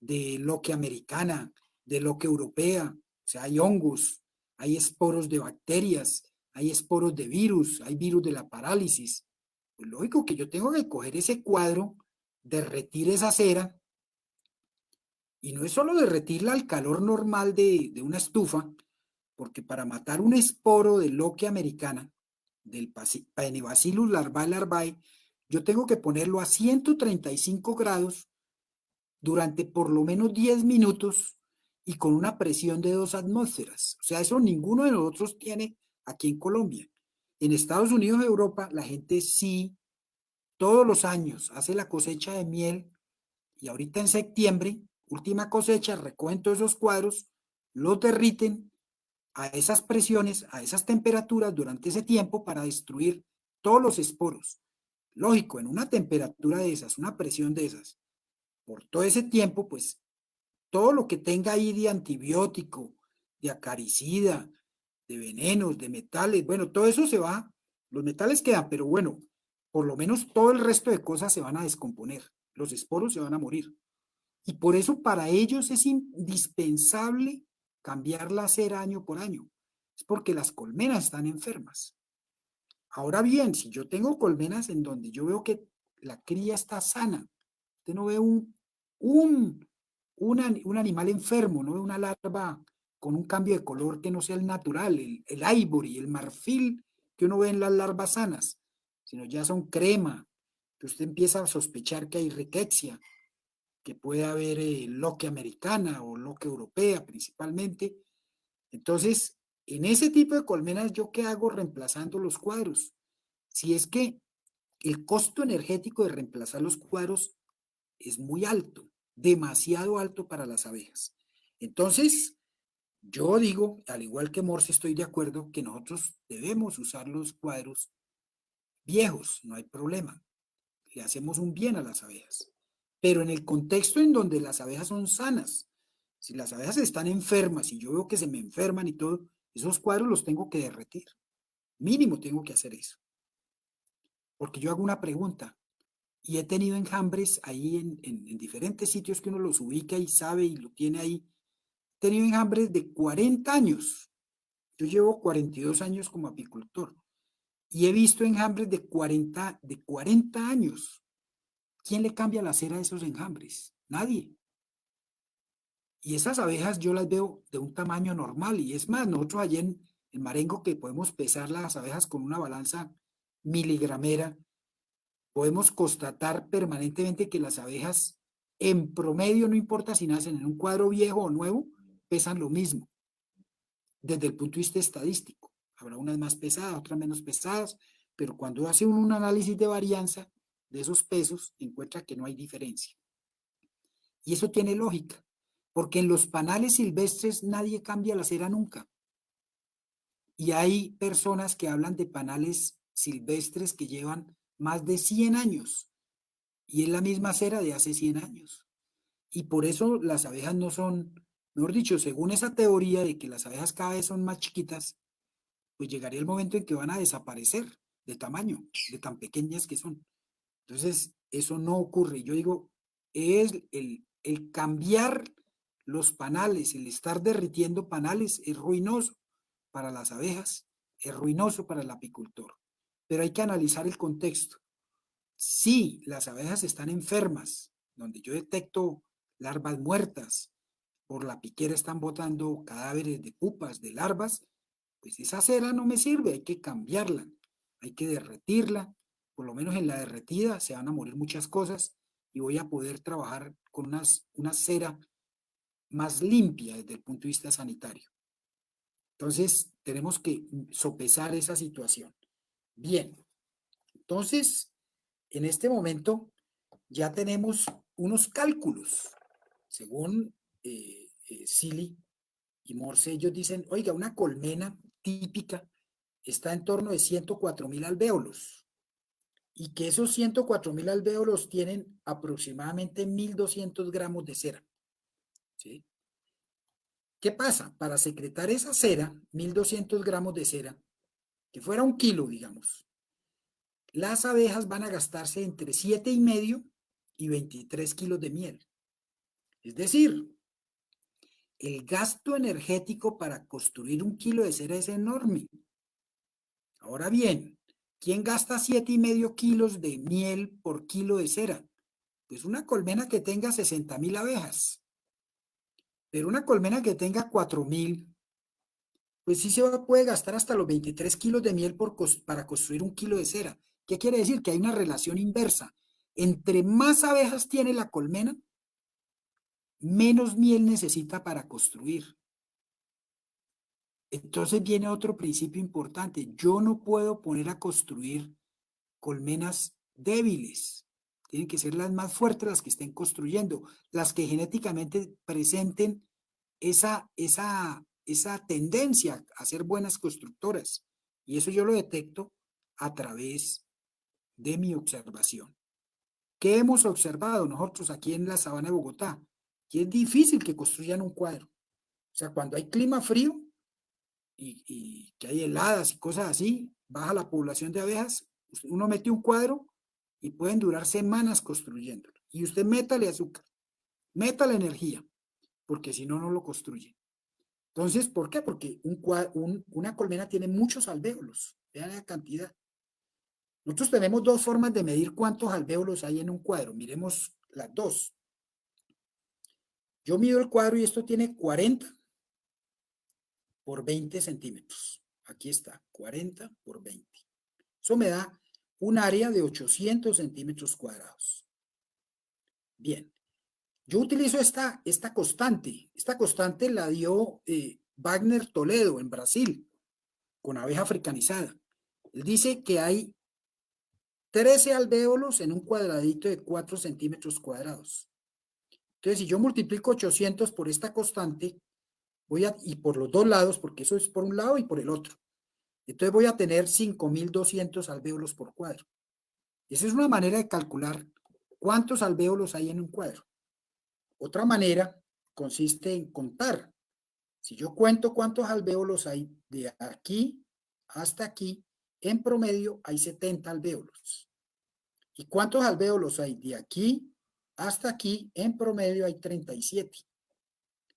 de loque americana, de loque europea, o sea, hay hongos, hay esporos de bacterias, hay esporos de virus, hay virus de la parálisis. Pues lógico que yo tengo que coger ese cuadro, derretir esa cera, y no es solo derretirla al calor normal de una estufa, porque para matar un esporo de loque americana, del Paenibacillus larvae, yo tengo que ponerlo a 135 grados durante por lo menos 10 minutos y con una presión de 2 atmósferas. O sea, eso ninguno de nosotros tiene aquí en Colombia. En Estados Unidos y Europa, la gente sí, todos los años hace la cosecha de miel y ahorita en septiembre, última cosecha, recogen todos esos cuadros, los derriten a esas presiones, a esas temperaturas durante ese tiempo para destruir todos los esporos. Lógico, en una temperatura de esas, una presión de esas, por todo ese tiempo, pues todo lo que tenga ahí de antibiótico, de acaricida, de venenos, de metales, bueno, todo eso se va, los metales quedan, pero bueno, por lo menos todo el resto de cosas se van a descomponer, los esporos se van a morir. Y por eso para ellos es indispensable cambiar la cera año por año. Es porque las colmenas están enfermas. Ahora bien, si yo tengo colmenas en donde yo veo que la cría está sana, usted no ve un animal enfermo, no ve una larva con un cambio de color que no sea el natural, el ivory, el marfil que uno ve en las larvas sanas, sino ya son crema, que usted empieza a sospechar que hay rickettsia, que puede haber loque americana o loque europea principalmente. Entonces, en ese tipo de colmenas, ¿yo qué hago reemplazando los cuadros? Si es que el costo energético de reemplazar los cuadros es muy alto, demasiado alto para las abejas. Entonces, yo digo, al igual que Morse, estoy de acuerdo que nosotros debemos usar los cuadros viejos, no hay problema. Le hacemos un bien a las abejas. Pero en el contexto en donde las abejas son sanas, si las abejas están enfermas y yo veo que se me enferman y todo, esos cuadros los tengo que derretir. Mínimo tengo que hacer eso. Porque yo hago una pregunta y he tenido enjambres ahí en diferentes sitios que uno los ubica y sabe y lo tiene ahí. He tenido enjambres de 40 años. Yo llevo 42 años como apicultor y he visto enjambres de 40 años. ¿Quién le cambia la cera a esos enjambres? Nadie. Y esas abejas yo las veo de un tamaño normal. Y es más, nosotros allí en Marengo que podemos pesar las abejas con una balanza miligramera, podemos constatar permanentemente que las abejas en promedio, no importa si nacen en un cuadro viejo o nuevo, pesan lo mismo desde el punto de vista estadístico. Habrá unas más pesadas, otras menos pesadas, pero cuando hace un análisis de varianza de esos pesos, encuentra que no hay diferencia. Y eso tiene lógica, porque en los panales silvestres nadie cambia la cera nunca. Y hay personas que hablan de panales silvestres que llevan más de 100 años y es la misma cera de hace 100 años. Y por eso las abejas no son, mejor dicho, según esa teoría de que las abejas cada vez son más chiquitas, pues llegaría el momento en que van a desaparecer de tamaño, de tan pequeñas que son. Entonces, eso no ocurre. Yo digo, es el cambiar los panales, el estar derritiendo panales es ruinoso para las abejas, es ruinoso para el apicultor. Pero hay que analizar el contexto. Si las abejas están enfermas, donde yo detecto larvas muertas, por la piquera están botando cadáveres de pupas, de larvas, pues esa cera no me sirve, hay que cambiarla, hay que derretirla, por lo menos en la derretida se van a morir muchas cosas y voy a poder trabajar con una cera más limpia desde el punto de vista sanitario. Entonces, tenemos que sopesar esa situación. Bien, entonces, en este momento ya tenemos unos cálculos. Según Silly y Morse, ellos dicen, oiga, una colmena típica está en torno de 104.000 alvéolos. y que esos 104.000 alvéolos tienen aproximadamente 1.200 gramos de cera. ¿Sí? ¿Qué pasa? Para secretar esa cera, 1.200 gramos de cera, que fuera 1 kilo, digamos, las abejas van a gastarse entre 7,5 y 23 kilos de miel. Es decir, el gasto energético para construir 1 kilo de cera es enorme. Ahora bien, ¿quién gasta 7,5 kilos de miel por kilo de cera? Pues una colmena que tenga 60,000 abejas. Pero una colmena que tenga 4,000, pues sí puede gastar hasta los 23 kilos de miel para construir 1 kilo de cera. ¿Qué quiere decir? Que hay una relación inversa. Entre más abejas tiene la colmena, menos miel necesita para construir. Entonces viene otro principio importante. Yo no puedo poner a construir colmenas débiles. Tienen que ser las más fuertes las que estén construyendo, las que genéticamente presenten esa tendencia a ser buenas constructoras. Y eso yo lo detecto a través de mi observación. ¿Qué hemos observado nosotros aquí en la sabana de Bogotá? Que es difícil que construyan un cuadro. O sea, cuando hay clima frío y que hay heladas y cosas así, baja la población de abejas, uno mete un cuadro y pueden durar semanas construyéndolo. Y usted métale azúcar, métale energía, porque si no, no lo construye. Entonces, ¿por qué? Porque una colmena tiene muchos alvéolos. Vean la cantidad. Nosotros tenemos dos formas de medir cuántos alvéolos hay en un cuadro. Miremos las dos. Yo mido el cuadro y esto tiene 40 por 20 centímetros. Aquí está, 40 por 20. Eso me da un área de 800 centímetros cuadrados. Bien, yo utilizo esta constante. Esta constante la dio Wagner Toledo en Brasil, con abeja africanizada. Él dice que hay 13 alvéolos en un cuadradito de 4 centímetros cuadrados. Entonces, si yo multiplico 800 por esta constante, y por los dos lados, porque eso es por un lado y por el otro, entonces voy a tener 5.200 alvéolos por cuadro. Esa es una manera de calcular cuántos alvéolos hay en un cuadro. Otra manera consiste en contar. Si yo cuento cuántos alvéolos hay de aquí hasta aquí, en promedio hay 70 alvéolos. ¿Y cuántos alvéolos hay de aquí hasta aquí? En promedio hay 37.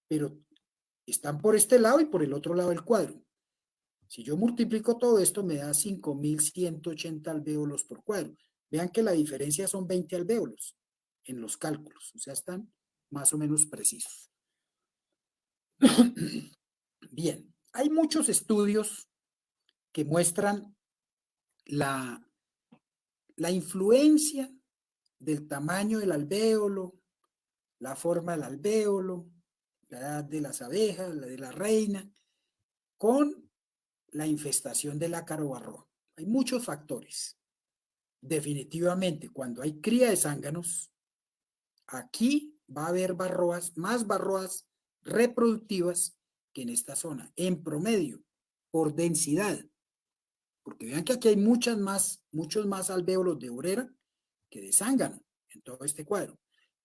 Pero están por este lado y por el otro lado del cuadro. Si yo multiplico todo esto, me da 5.180 alvéolos por cuadro. Vean que la diferencia son 20 alvéolos en los cálculos. O sea, están más o menos precisos. Bien, hay muchos estudios que muestran la influencia del tamaño del alvéolo, la forma del alvéolo, la edad de las abejas, la de la reina, con la infestación del ácaro barroa. Hay muchos factores. Definitivamente, cuando hay cría de zánganos, aquí va a haber más barroas reproductivas que en esta zona, en promedio, por densidad. Porque vean que aquí hay muchos más alvéolos de obrera que de zángano en todo este cuadro.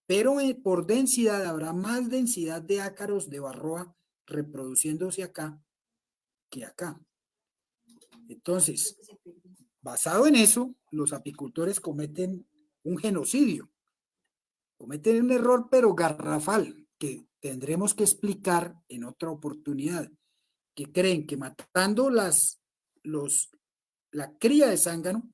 Pero por densidad habrá más densidad de ácaros de barroa reproduciéndose acá que acá. Entonces, basado en eso, los apicultores cometen un genocidio, cometen un error pero garrafal que tendremos que explicar en otra oportunidad, que creen que matando la cría de zángano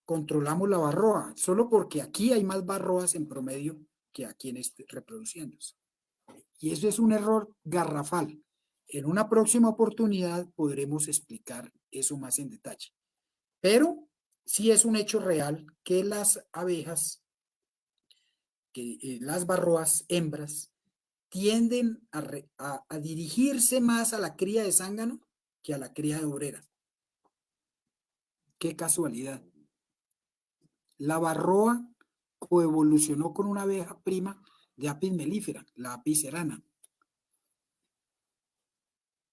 controlamos la barroa, solo porque aquí hay más barroas en promedio que aquí en reproduciéndose. Y eso es un error garrafal. En una próxima oportunidad podremos explicar eso más en detalle. Pero sí es un hecho real que las abejas, que las barroas hembras, tienden a dirigirse más a la cría de zángano que a la cría de obrera. Qué casualidad. La barroa coevolucionó con una abeja prima de Apis mellifera, la Apis cerana.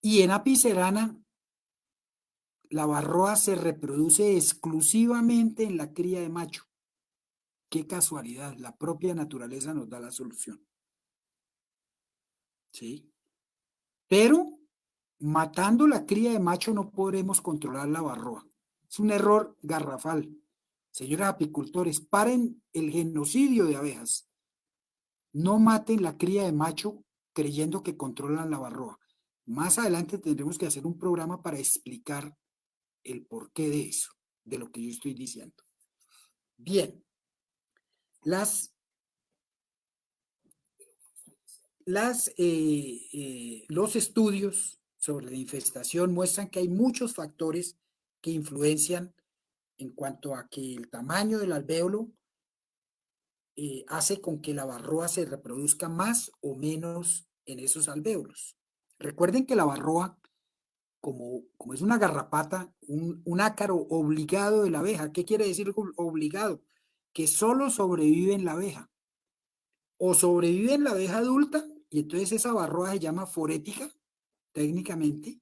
Y en Apis cerana, la varroa se reproduce exclusivamente en la cría de macho. Qué casualidad, la propia naturaleza nos da la solución. ¿Sí? Pero matando la cría de macho no podremos controlar la varroa. Es un error garrafal. Señores apicultores, paren el genocidio de abejas. No maten la cría de macho creyendo que controlan la varroa. Más adelante tendremos que hacer un programa para explicar el porqué de eso, de lo que yo estoy diciendo. Bien, los estudios sobre la infestación muestran que hay muchos factores que influencian en cuanto a que el tamaño del alvéolo hace con que la varroa se reproduzca más o menos en esos alvéolos. Recuerden que la varroa, como es una garrapata, un ácaro obligado de la abeja. ¿Qué quiere decir obligado? Que solo sobrevive en la abeja. O sobrevive en la abeja adulta, y entonces esa varroa se llama forética, técnicamente,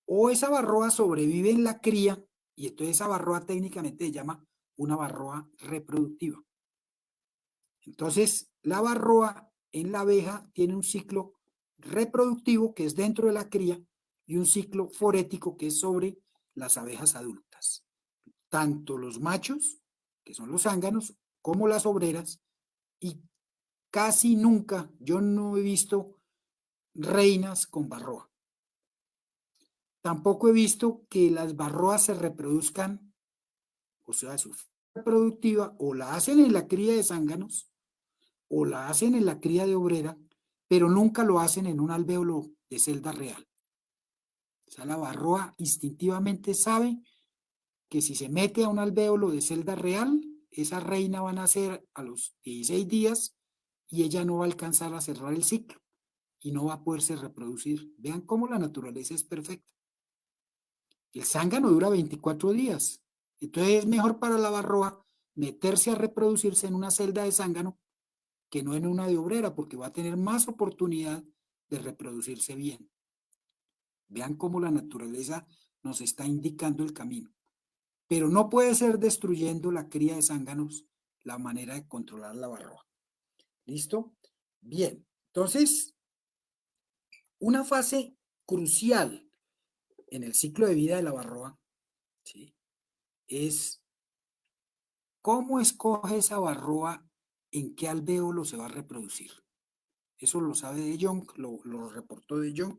o esa varroa sobrevive en la cría, y entonces esa varroa técnicamente se llama una varroa reproductiva. Entonces, la varroa en la abeja tiene un ciclo reproductivo que es dentro de la cría y un ciclo forético que es sobre las abejas adultas. Tanto los machos, que son los zánganos, como las obreras, y casi nunca, yo no he visto reinas con varroa. Tampoco he visto que las varroas se reproduzcan, o sea, su reproductiva, o la hacen en la cría de zánganos, o la hacen en la cría de obrera, pero nunca lo hacen en un alvéolo de celda real. O sea, la varroa instintivamente sabe que si se mete a un alvéolo de celda real, esa reina va a nacer a los 16 días y ella no va a alcanzar a cerrar el ciclo y no va a poderse reproducir. Vean cómo la naturaleza es perfecta. El zángano dura 24 días. Entonces es mejor para la varroa meterse a reproducirse en una celda de zángano que no en una de obrera, porque va a tener más oportunidad de reproducirse bien. Vean cómo la naturaleza nos está indicando el camino. Pero no puede ser destruyendo la cría de zánganos la manera de controlar la varroa. ¿Listo? Bien, entonces, una fase crucial en el ciclo de vida de la varroa, ¿sí?, es cómo escoge esa varroa en qué alvéolo se va a reproducir. Eso lo sabe De Jong, lo reportó De Jong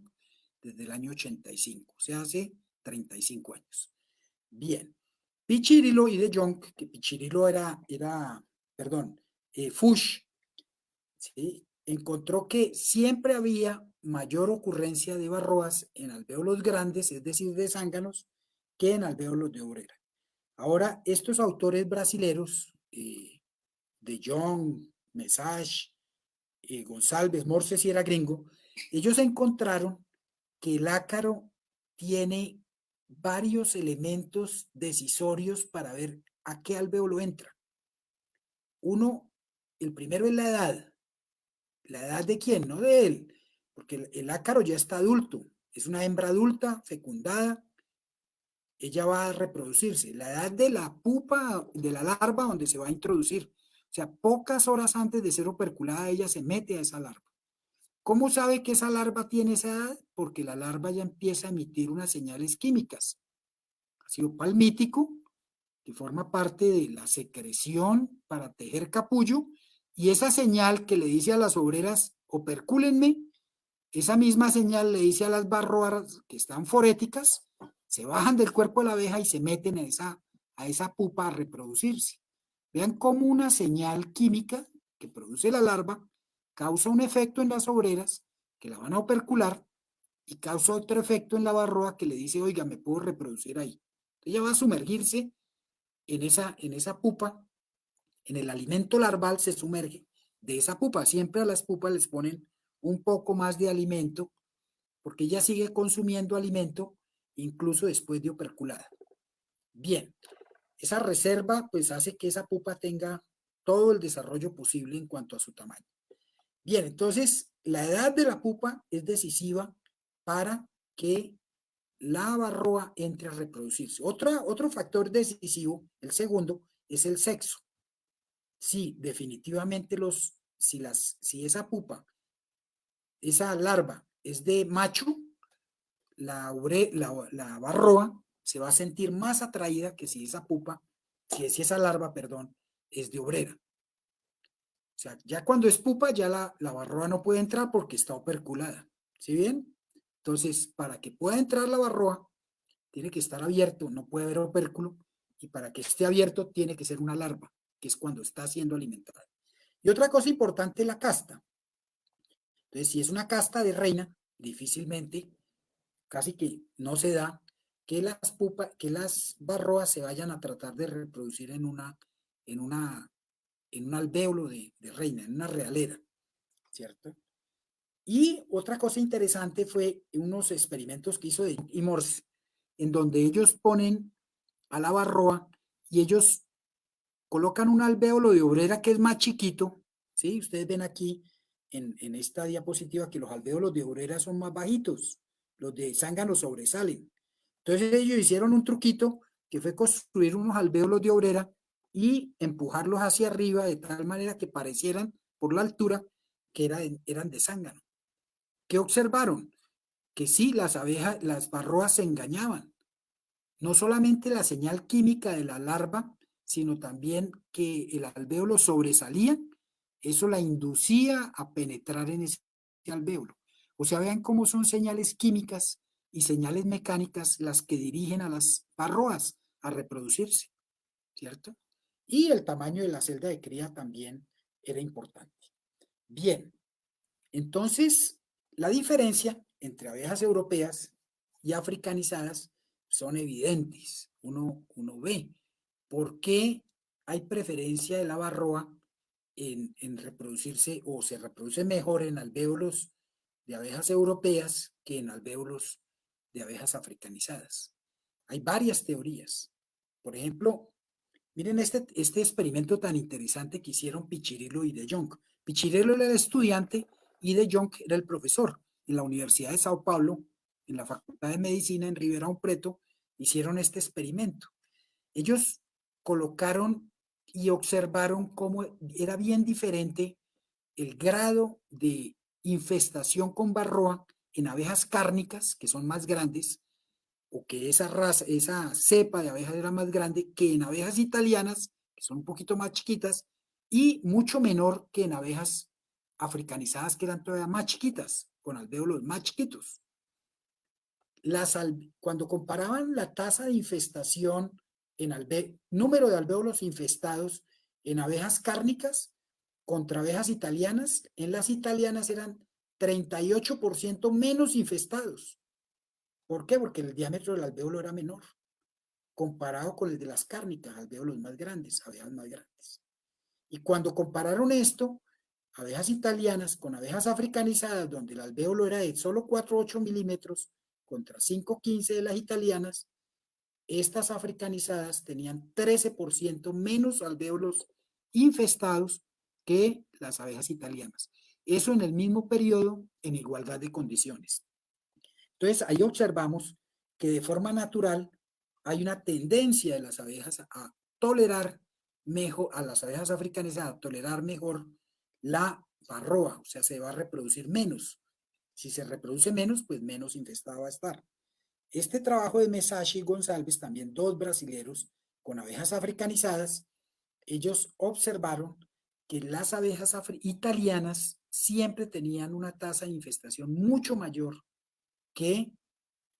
desde el año 85, o sea, hace 35 años. Bien, Pichirilo y De Jong, que Pichirilo Fuchs, ¿sí?, encontró que siempre había mayor ocurrencia de varroas en alvéolos grandes, es decir, de zánganos, que en alvéolos de obrera. Ahora, estos autores brasileros, De Jong, Mesach, González, Morse si era gringo, ellos encontraron que el ácaro tiene varios elementos decisorios para ver a qué alvéolo entra. Uno, el primero es la edad. ¿La edad de quién? No de él, porque el ácaro ya está adulto, es una hembra adulta, fecundada, ella va a reproducirse. La edad de la pupa, de la larva donde se va a introducir. O sea, pocas horas antes de ser operculada, ella se mete a esa larva. ¿Cómo sabe que esa larva tiene esa edad? Porque la larva ya empieza a emitir unas señales químicas. Ácido palmítico, que forma parte de la secreción para tejer capullo, y esa señal que le dice a las obreras, opercúlenme, esa misma señal le dice a las varroas que están foréticas, se bajan del cuerpo de la abeja y se meten a esa pupa a reproducirse. Vean cómo una señal química que produce la larva causa un efecto en las obreras que la van a opercular y causa otro efecto en la varroa que le dice, oiga, me puedo reproducir ahí. Ella va a sumergirse en esa pupa, en el alimento larval se sumerge de esa pupa. Siempre a las pupas les ponen un poco más de alimento porque ella sigue consumiendo alimento incluso después de operculada. Bien, esa reserva pues hace que esa pupa tenga todo el desarrollo posible en cuanto a su tamaño. Bien, entonces la edad de la pupa es decisiva para que la varroa entre a reproducirse. Otro factor decisivo, el segundo, es el sexo. Sí, definitivamente si esa pupa, esa larva es de macho, la varroa se va a sentir más atraída que si esa pupa, si esa larva, perdón, es de obrera. O sea, ya cuando es pupa, ya la varroa no puede entrar porque está operculada. ¿Sí bien? Entonces, para que pueda entrar la varroa, tiene que estar abierto, no puede haber opérculo, y para que esté abierto tiene que ser una larva, que es cuando está siendo alimentada. Y otra cosa importante, la casta. Entonces, si es una casta de reina, difícilmente, casi que no se da que las varroas se vayan a tratar de reproducir en una, en un alvéolo de reina, en una realera, ¿cierto? Y otra cosa interesante fue unos experimentos que hizo Imors, en donde ellos ponen a la varroa y ellos colocan un alvéolo de obrera que es más chiquito, ¿sí? Ustedes ven aquí en esta diapositiva que los alvéolos de obrera son más bajitos, los de zángano sobresalen. Entonces ellos hicieron un truquito que fue construir unos alvéolos de obrera y empujarlos hacia arriba de tal manera que parecieran por la altura que eran de zángano. ¿Qué observaron? Que sí, las varroas se engañaban. No solamente la señal química de la larva, sino también que el alvéolo sobresalía, eso la inducía a penetrar en ese alvéolo. O sea, vean cómo son señales químicas y señales mecánicas las que dirigen a las varroas a reproducirse, ¿cierto? Y el tamaño de la celda de cría también era importante. Bien, entonces la diferencia entre abejas europeas y africanizadas son evidentes. Uno ve por qué hay preferencia de la varroa en reproducirse o se reproduce mejor en alvéolos de abejas europeas que en alvéolos de abejas africanizadas. Hay varias teorías. Por ejemplo, miren este experimento tan interesante que hicieron Pichirilo y De Jong. Pichirilo era el estudiante y De Jong era el profesor. En la Universidad de Sao Paulo, en la Facultad de Medicina en Ribeirão Preto, hicieron este experimento. Ellos colocaron y observaron cómo era bien diferente el grado de infestación con varroa en abejas cárnicas, que son más grandes, o que esa raza, esa cepa de abejas era más grande que en abejas italianas, que son un poquito más chiquitas, y mucho menor que en abejas africanizadas, que eran todavía más chiquitas, con alvéolos más chiquitos. Cuando comparaban la tasa de infestación número de alvéolos infestados en abejas cárnicas contra abejas italianas, en las italianas eran 38% menos infestados. ¿Por qué? Porque el diámetro del alvéolo era menor, comparado con el de las cárnicas, alvéolos más grandes, abejas más grandes. Y cuando compararon esto, abejas italianas con abejas africanizadas, donde el alvéolo era de solo 4,8 milímetros contra 5,15 de las italianas, estas africanizadas tenían 13% menos alvéolos infestados que las abejas italianas. Eso en el mismo periodo, en igualdad de condiciones. Entonces, ahí observamos que de forma natural hay una tendencia de las abejas a tolerar mejor, a las abejas africanizadas, a tolerar mejor la varroa, o sea, se va a reproducir menos. Si se reproduce menos, pues menos infestado va a estar. Este trabajo de Mesashi y González, también dos brasileros con abejas africanizadas, ellos observaron que las abejas italianas siempre tenían una tasa de infestación mucho mayor que,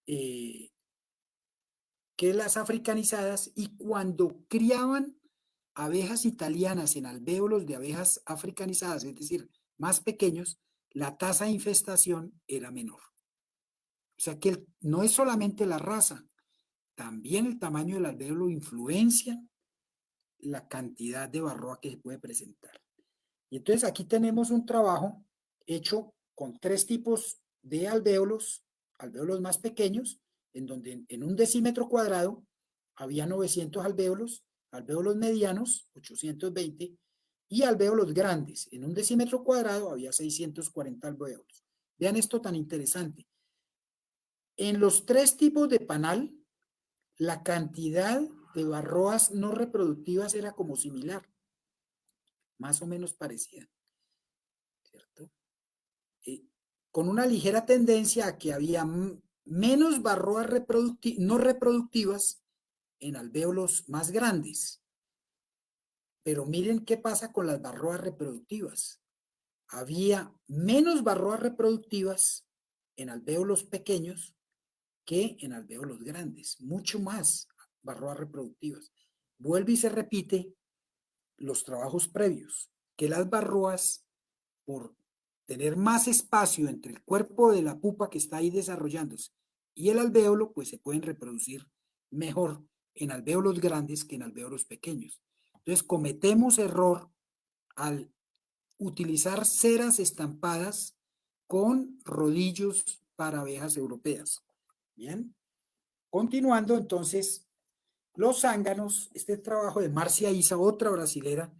eh, que las africanizadas, y cuando criaban abejas italianas en alvéolos de abejas africanizadas, es decir, más pequeños, la tasa de infestación era menor. O sea que no es solamente la raza, también el tamaño del alvéolo influencia la cantidad de varroa que se puede presentar. Y entonces aquí tenemos un trabajo hecho con tres tipos de alvéolos más pequeños, en donde en un decímetro cuadrado había 900 alvéolos medianos, 820, y alvéolos grandes. En un decímetro cuadrado había 640 alvéolos. Vean esto tan interesante. En los 3 tipos de panal, la cantidad de barroas no reproductivas era como similar, más o menos parecida, ¿cierto? Con una ligera tendencia a que había menos barroas no reproductivas en alvéolos más grandes. Pero miren qué pasa con las barroas reproductivas. Había menos barroas reproductivas en alvéolos pequeños que en alvéolos grandes, mucho más barroas reproductivas. Vuelve y se repite los trabajos previos, que las barroas, por tener más espacio entre el cuerpo de la pupa que está ahí desarrollándose y el alvéolo, pues se pueden reproducir mejor en alvéolos grandes que en alvéolos pequeños. Entonces cometemos error al utilizar ceras estampadas con rodillos para abejas europeas. Bien, continuando entonces, los zánganos, este trabajo de Marcia Isa, otra brasilera,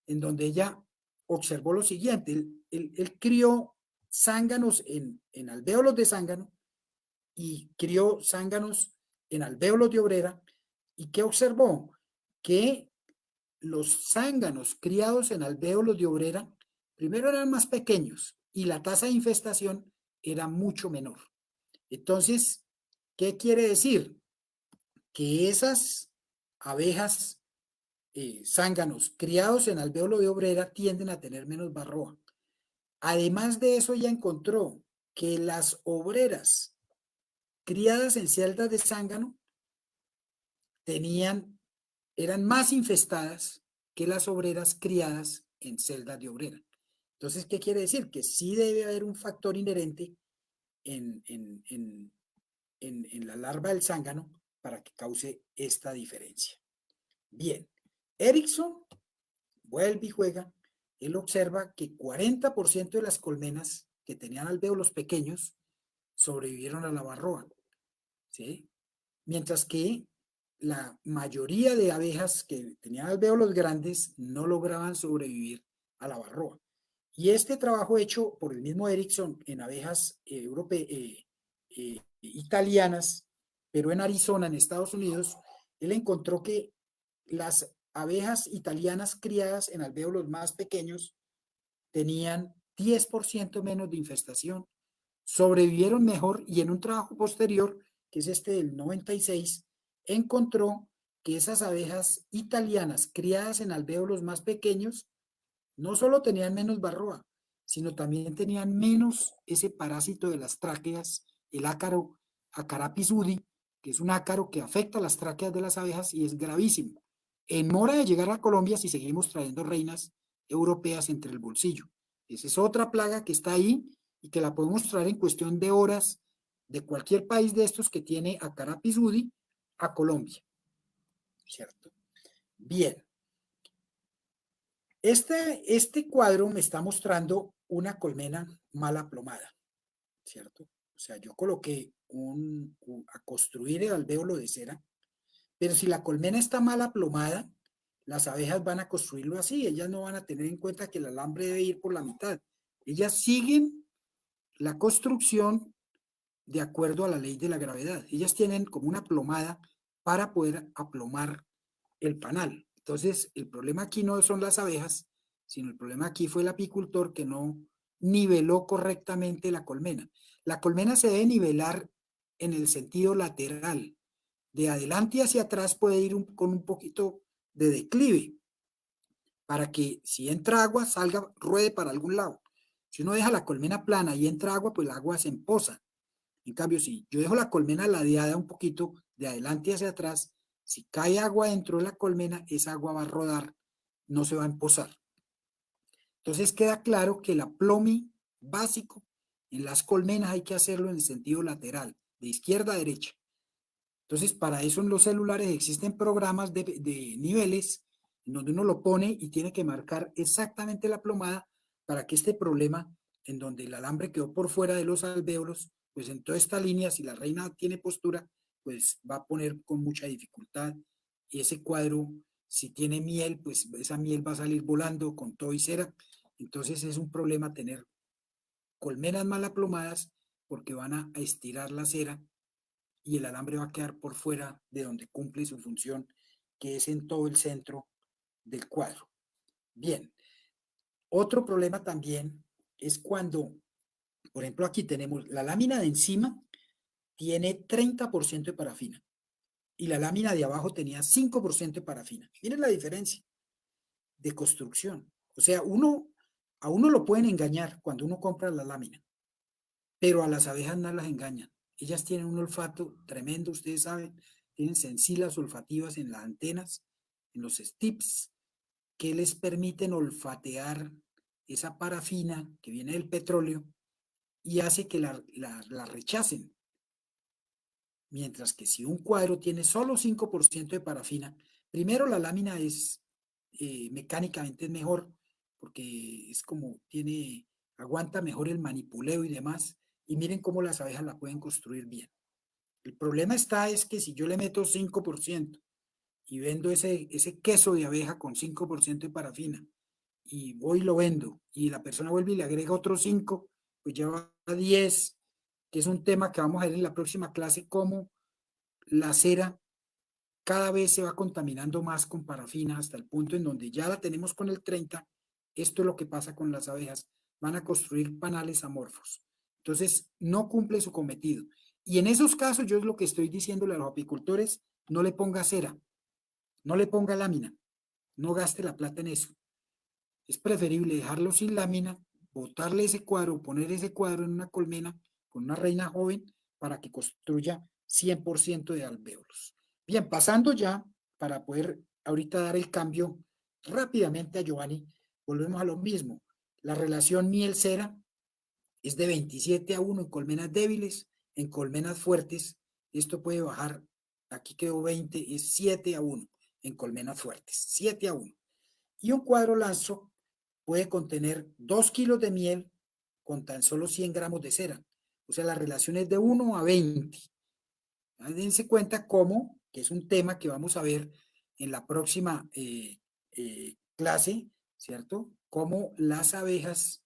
en donde ella observó lo siguiente, él crió zánganos en alvéolos de zángano y crió zánganos en alvéolos de obrera, y ¿qué observó? Que los zánganos criados en alvéolos de obrera, primero eran más pequeños y la tasa de infestación era mucho menor. Entonces, ¿qué quiere decir? Que esas abejas zánganos criados en alvéolo de obrera tienden a tener menos varroa. Además de eso, ya encontró que las obreras criadas en celdas de zángano eran más infestadas que las obreras criadas en celdas de obrera. Entonces, ¿qué quiere decir? Que sí debe haber un factor inherente en la larva del zángano para que cause esta diferencia. Bien, Erickson vuelve y juega. Él observa que 40% de las colmenas que tenían alvéolos pequeños sobrevivieron a la varroa, ¿sí? Mientras que la mayoría de abejas que tenían alvéolos grandes no lograban sobrevivir a la varroa. Y este trabajo hecho por el mismo Erickson en abejas italianas, pero en Arizona, en Estados Unidos, él encontró que las abejas italianas criadas en alvéolos más pequeños tenían 10% menos de infestación, sobrevivieron mejor, y en un trabajo posterior, que es este del 96, encontró que esas abejas italianas criadas en alvéolos más pequeños no solo tenían menos varroa, sino también tenían menos ese parásito de las tráqueas, el ácaro Acarapis udi, que es un ácaro que afecta las tráqueas de las abejas y es gravísimo. En mora de llegar a Colombia si seguimos trayendo reinas europeas entre el bolsillo. Esa es otra plaga que está ahí y que la podemos traer en cuestión de horas de cualquier país de estos que tiene Acarapis udi a Colombia. ¿Cierto? Bien. Este cuadro me está mostrando una colmena mal aplomada, ¿cierto? O sea, yo coloqué a construir el alvéolo de cera, pero si la colmena está mal aplomada, las abejas van a construirlo así, ellas no van a tener en cuenta que el alambre debe ir por la mitad. Ellas siguen la construcción de acuerdo a la ley de la gravedad. Ellas tienen como una plomada para poder aplomar el panal. Entonces, el problema aquí no son las abejas, sino el problema aquí fue el apicultor que no niveló correctamente la colmena. La colmena se debe nivelar en el sentido lateral. De adelante hacia atrás puede ir con un poquito de declive para que si entra agua, salga, ruede para algún lado. Si uno deja la colmena plana y entra agua, pues el agua se empoza. En cambio, si yo dejo la colmena ladeada un poquito de adelante hacia atrás, si cae agua dentro de la colmena, esa agua va a rodar, no se va a empozar. Entonces queda claro que el aplome básico en las colmenas hay que hacerlo en el sentido lateral, de izquierda a derecha. Entonces, para eso en los celulares existen programas de niveles en donde uno lo pone y tiene que marcar exactamente la plomada para que este problema, en donde el alambre quedó por fuera de los alvéolos, pues en toda esta línea, si la reina tiene postura, pues va a poner con mucha dificultad. Y ese cuadro, si tiene miel, pues esa miel va a salir volando con todo y cera. Entonces es un problema tener colmenas mal aplomadas porque van a estirar la cera y el alambre va a quedar por fuera de donde cumple su función, que es en todo el centro del cuadro. Bien, otro problema también es cuando, por ejemplo, aquí tenemos la lámina de encima, tiene 30% de parafina y la lámina de abajo tenía 5% de parafina. Miren la diferencia de construcción. O sea, a uno lo pueden engañar cuando uno compra la lámina, pero a las abejas no las engañan. Ellas tienen un olfato tremendo, ustedes saben, tienen sensilas olfativas en las antenas, en los stips, que les permiten olfatear esa parafina que viene del petróleo y hace que la rechacen. Mientras que si un cuadro tiene solo 5% de parafina, primero la lámina es mecánicamente es mejor porque es como aguanta mejor el manipuleo y demás. Y miren cómo las abejas la pueden construir bien. El problema es que si yo le meto 5% y vendo ese queso de abeja con 5% de parafina y voy y lo vendo y la persona vuelve y le agrega otros 5, pues ya va a 10, que es un tema que vamos a ver en la próxima clase, cómo la cera cada vez se va contaminando más con parafina hasta el punto en donde ya la tenemos con el 30. Esto es lo que pasa con las abejas. Van a construir panales amorfos. Entonces, no cumple su cometido. Y en esos casos, yo es lo que estoy diciéndole a los apicultores, no le ponga cera, no le ponga lámina, no gaste la plata en eso. Es preferible dejarlo sin lámina, botarle ese cuadro, poner ese cuadro en una colmena con una reina joven para que construya 100% de alvéolos. Bien, pasando ya para poder ahorita dar el cambio rápidamente a Giovanni, volvemos a lo mismo. La relación miel-cera es de 27-1 en colmenas débiles, en colmenas fuertes. Esto puede bajar, aquí quedó 20, es 7-1 en colmenas fuertes, 7-1. Y un cuadro lanzo puede contener 2 kilos de miel con tan solo 100 gramos de cera. O sea, la relación es de 1-20. Dense cuenta cómo, que es un tema que vamos a ver en la próxima clase, ¿cierto? Cómo las abejas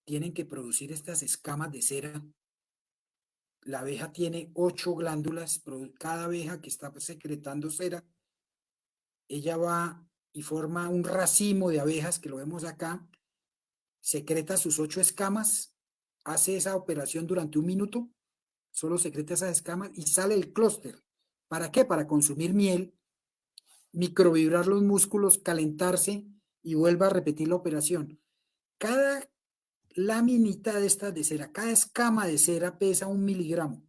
tienen que producir estas escamas de cera. La abeja tiene 8 glándulas, cada abeja que está secretando cera, ella va y forma un racimo de abejas, que lo vemos acá, secreta sus 8 escamas, hace esa operación durante 1 minuto, solo secreta esas escamas y sale el clúster. ¿Para qué? Para consumir miel, microvibrar los músculos, calentarse y vuelva a repetir la operación. Cada laminita de estas de cera, cada escama de cera pesa 1 miligramo.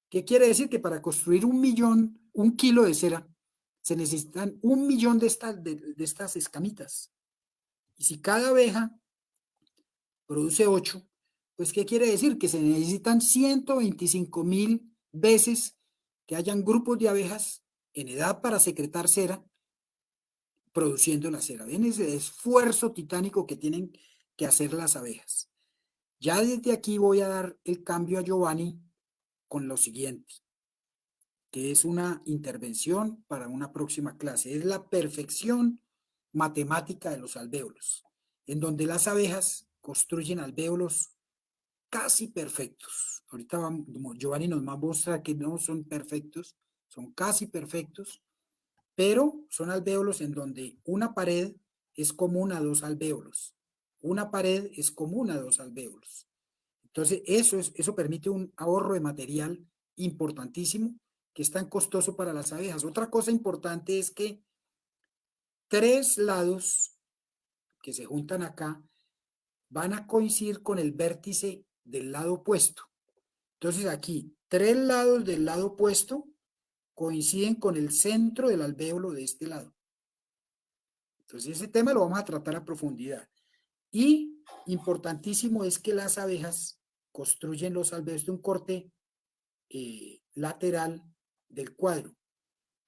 ¿Qué quiere decir? Que para construir 1 kilo de cera, se necesitan 1 millón de estas escamitas. Y si cada abeja produce 8, pues ¿qué quiere decir? Que se necesitan 125,000 veces que hayan grupos de abejas en edad para secretar cera, produciendo la cera. ¿Ven ese esfuerzo titánico que tienen que hacer las abejas? Ya desde aquí voy a dar el cambio a Giovanni con lo siguiente, que es una intervención para una próxima clase. Es la perfección matemática de los alvéolos, en donde las abejas construyen alvéolos casi perfectos. Ahorita Giovanni nos va a mostrar que no son perfectos, son casi perfectos, pero son alvéolos en donde una pared es común a 2 alvéolos. Una pared es común a 2 alvéolos. Entonces, eso permite un ahorro de material importantísimo que es tan costoso para las abejas. Otra cosa importante es que 3 lados que se juntan acá van a coincidir con el vértice del lado opuesto. Entonces aquí, 3 lados del lado opuesto coinciden con el centro del alvéolo de este lado. Entonces ese tema lo vamos a tratar a profundidad. Y importantísimo es que las abejas construyen los alvéolos de un corte lateral del cuadro.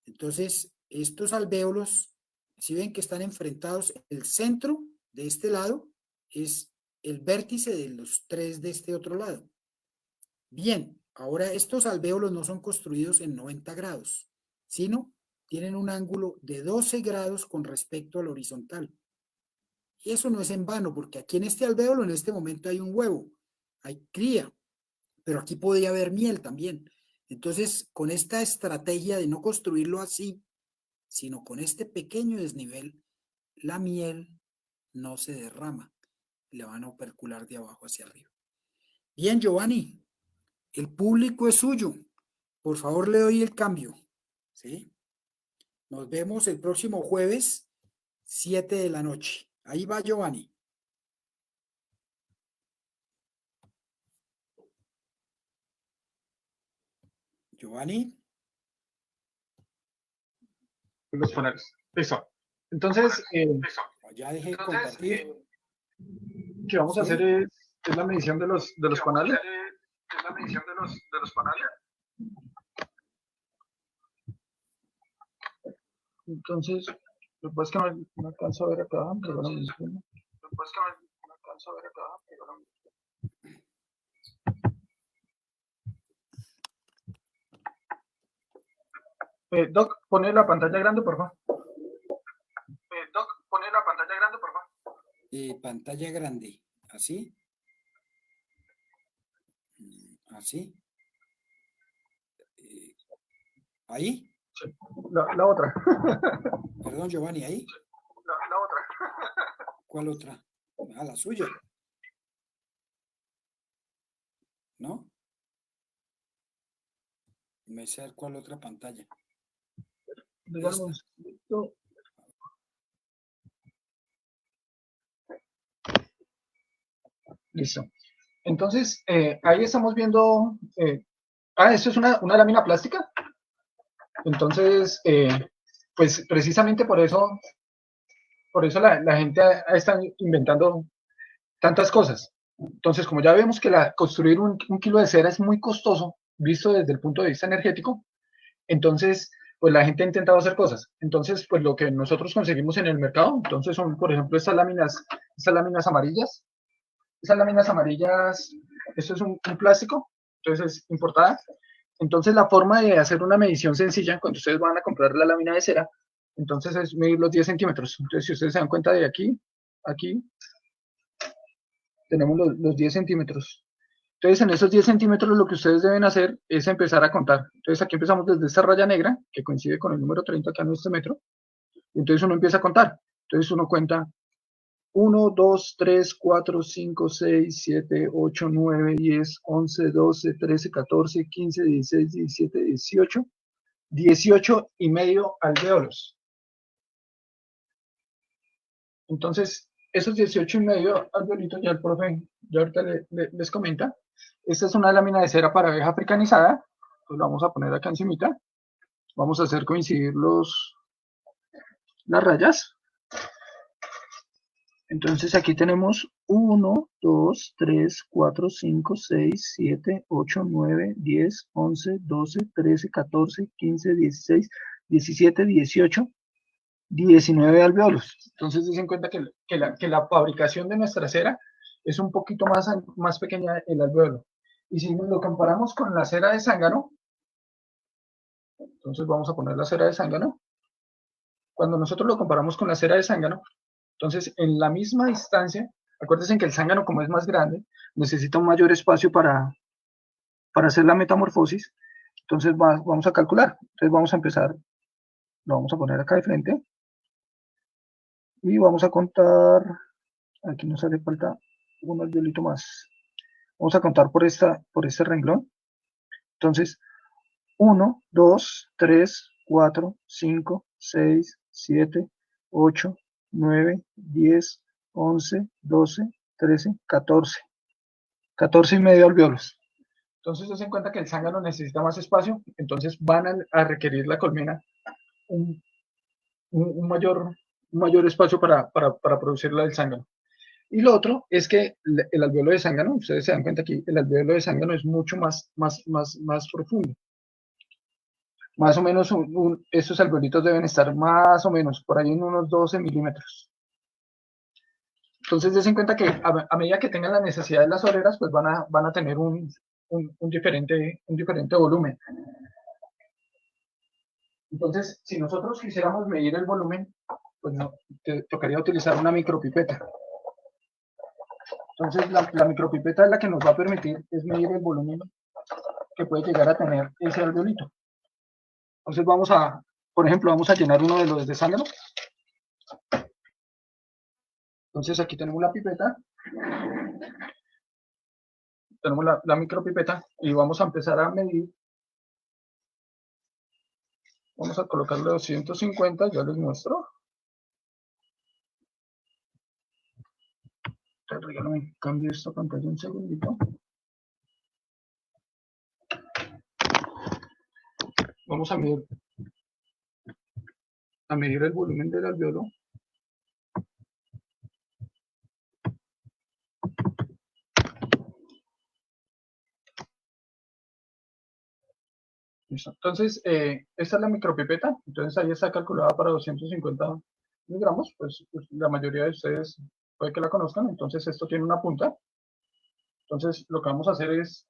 Entonces, estos alvéolos, si ven que están enfrentados, el centro de este lado es el vértice de los 3 de este otro lado. Bien, ahora estos alvéolos no son construidos en 90 grados, sino tienen un ángulo de 12 grados con respecto al horizontal. Y eso no es en vano, porque aquí en este alvéolo, en este momento hay un huevo, hay cría, pero aquí podría haber miel también. Entonces, con esta estrategia de no construirlo así, sino con este pequeño desnivel, la miel no se derrama, le van a opercular de abajo hacia arriba. Bien, Giovanni, el público es suyo. Por favor, le doy el cambio. ¿Sí? Nos vemos el próximo jueves, 7 de la noche. Ahí va Giovanni. Giovanni. Los paneles. Listo. Entonces, ya dejé compartir. ¿Qué vamos a hacer es la medición de los paneles? Es la medición de los paneles. Entonces, lo que pasa es que no alcanzo a ver acá. Pero no alcanzo a ver acá. Doc, pone la pantalla grande, por favor. Doc, pone la pantalla grande, por favor. Pantalla grande. ¿Así? ¿Así? ¿Ahí? Sí. La otra. Perdón, Giovanni, ¿ahí? La otra. ¿Cuál otra? Ah, la suya. ¿No? Me sé cuál otra pantalla. Digamos, listo. Listo. Entonces, ahí estamos viendo. Esto es una lámina plástica. Entonces, pues precisamente por eso la gente está inventando tantas cosas. Entonces, como ya vemos que construir un kilo de cera es muy costoso, visto desde el punto de vista energético, entonces, pues la gente ha intentado hacer cosas. Entonces, pues lo que nosotros conseguimos en el mercado, entonces son, por ejemplo, estas láminas amarillas. Esas láminas amarillas, esto es un plástico, entonces es importada. Entonces, la forma de hacer una medición sencilla, cuando ustedes van a comprar la lámina de cera, entonces es medir los 10 centímetros. Entonces, si ustedes se dan cuenta de aquí, tenemos los 10 centímetros. Entonces, en esos 10 centímetros lo que ustedes deben hacer es empezar a contar. Entonces, aquí empezamos desde esta raya negra, que coincide con el número 30 acá en este metro. Y entonces uno empieza a contar. Entonces, uno cuenta 1, 2, 3, 4, 5, 6, 7, 8, 9, 10, 11, 12, 13, 14, 15, 16, 17, 18, 18 y medio alvéolos. Entonces, esos 18 y medio alveolitos, ya el profe, ya ahorita les comenta. Esta es una lámina de cera para abeja africanizada. Pues la vamos a poner acá encimita. Vamos a hacer coincidir las rayas. Entonces aquí tenemos 1, 2, 3, 4, 5, 6, 7, 8, 9, 10, 11, 12, 13, 14, 15, 16, 17, 18, 19 alvéolos. Entonces den cuenta que la fabricación de nuestra cera es un poquito más pequeña el alvéolo. Y si nos lo comparamos con la cera de zángano, entonces vamos a poner la cera de zángano. Cuando nosotros lo comparamos con la cera de zángano, entonces en la misma distancia, acuérdense que el zángano, como es más grande, necesita un mayor espacio para hacer la metamorfosis. Entonces vamos a calcular. Entonces vamos a empezar, lo vamos a poner acá de frente. Y vamos a contar, aquí nos hace falta un alveolito más. Vamos a contar por este renglón. Entonces, 1, 2, 3, 4, 5, 6, 7, 8, 9, 10, 11, 12, 13, 14. 14 y medio alvéolos. Entonces, se den cuenta que el zángano necesita más espacio, entonces van a requerir la colmena un mayor espacio para producirla del zángano. Y lo otro es que el alvéolo de zángano, ustedes se dan cuenta que el alvéolo de zángano es mucho más profundo. Más o menos estos alveolitos deben estar más o menos por ahí en unos 12 milímetros. Entonces, den cuenta que a medida que tengan la necesidad de las obreras, pues van a tener un diferente volumen. Entonces, si nosotros quisiéramos medir el volumen, pues tocaría utilizar una micropipeta. Entonces, la micropipeta es la que nos va a permitir es medir el volumen que puede llegar a tener ese alveolito. Entonces por ejemplo, vamos a llenar uno de los de zángano. Entonces aquí tenemos la pipeta, tenemos la micropipeta y vamos a empezar a medir. Vamos a colocarle 250, ya les muestro. Regálame, cambio esta pantalla un segundito. Vamos a medir el volumen del alveolo. Listo. Entonces, esta es la micropipeta, entonces ahí está calculada para 250 miligramos, pues la mayoría de ustedes puede que la conozcan. Entonces esto tiene una punta, entonces lo que vamos a hacer es,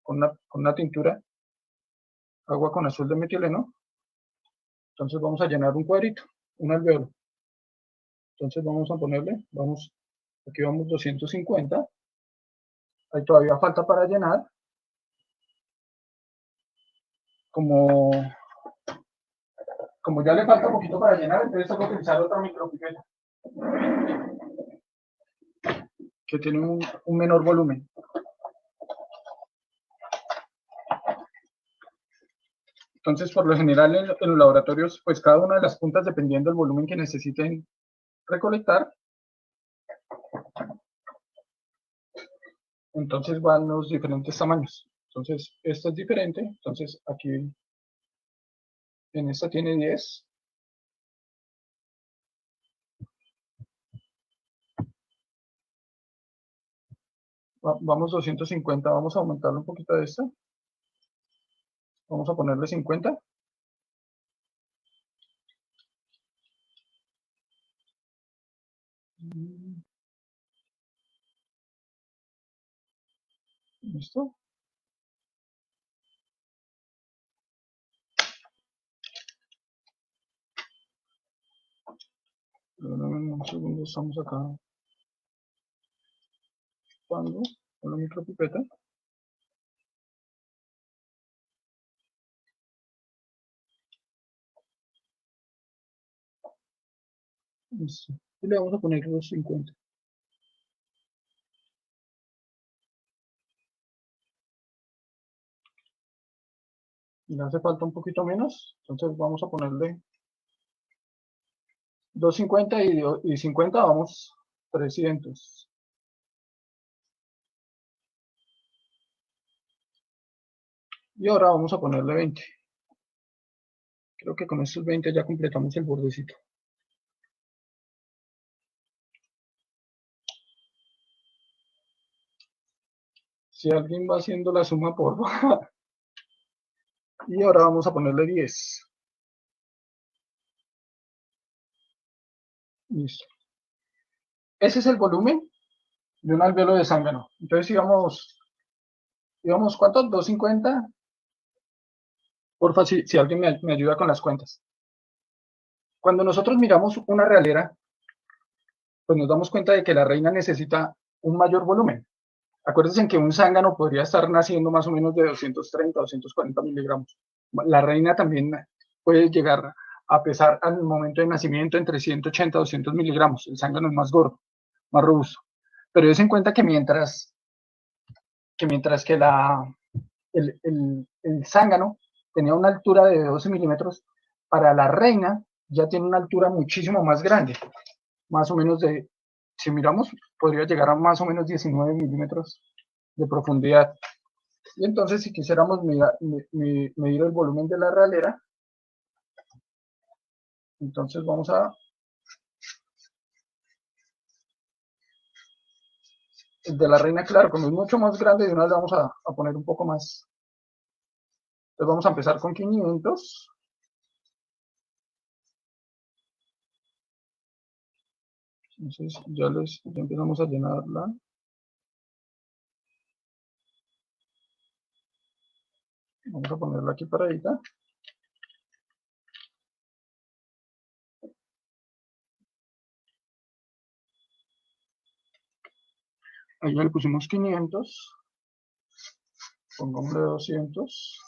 con una tintura, agua con azul de metileno, entonces vamos a llenar un cuadrito, un alveolo. Entonces vamos a ponerle, aquí vamos 250, ahí todavía falta para llenar, como ya le falta un poquito para llenar, entonces tengo que utilizar otra micropipeta que tiene un menor volumen. Entonces, por lo general en los laboratorios, pues cada una de las puntas, dependiendo del volumen que necesiten recolectar, entonces van los diferentes tamaños. Entonces, esta es diferente, entonces aquí en esta tiene 10. Vamos 250, vamos a aumentarle un poquito de esta. Vamos a ponerle 50. ¿Listo? Perdóname un segundo, estamos acá con la micropipeta. Listo. Y le vamos a poner los 50. Le hace falta un poquito menos, entonces vamos a ponerle 250 y 50, vamos 300. Y ahora vamos a ponerle 20. Creo que con estos 20 ya completamos el bordecito. Si alguien va haciendo la suma, por favor. Y ahora vamos a ponerle 10. Listo. Ese es el volumen de un alveolo de zángano. Entonces íbamos ¿cuánto? 250. Porfa, si alguien me ayuda con las cuentas. Cuando nosotros miramos una realera, pues nos damos cuenta de que la reina necesita un mayor volumen. Acuérdense que un zángano podría estar naciendo más o menos de 230 a 240 miligramos. La reina también puede llegar a pesar al momento de nacimiento entre 180 a 200 miligramos. El zángano es más gordo, más robusto. Pero des en cuenta que mientras que el zángano tenía una altura de 12 milímetros, para la reina ya tiene una altura muchísimo más grande, más o menos si miramos, podría llegar a más o menos 19 milímetros de profundidad. Y entonces, si quisiéramos medir el volumen de la realera, entonces vamos a... El de la reina, claro, como es mucho más grande, de una vez vamos a poner un poco más. Entonces vamos a empezar con 500. Entonces ya empezamos a llenarla. Vamos a ponerla aquí paradita. Ahí ya le pusimos 500. Pongámosle 200.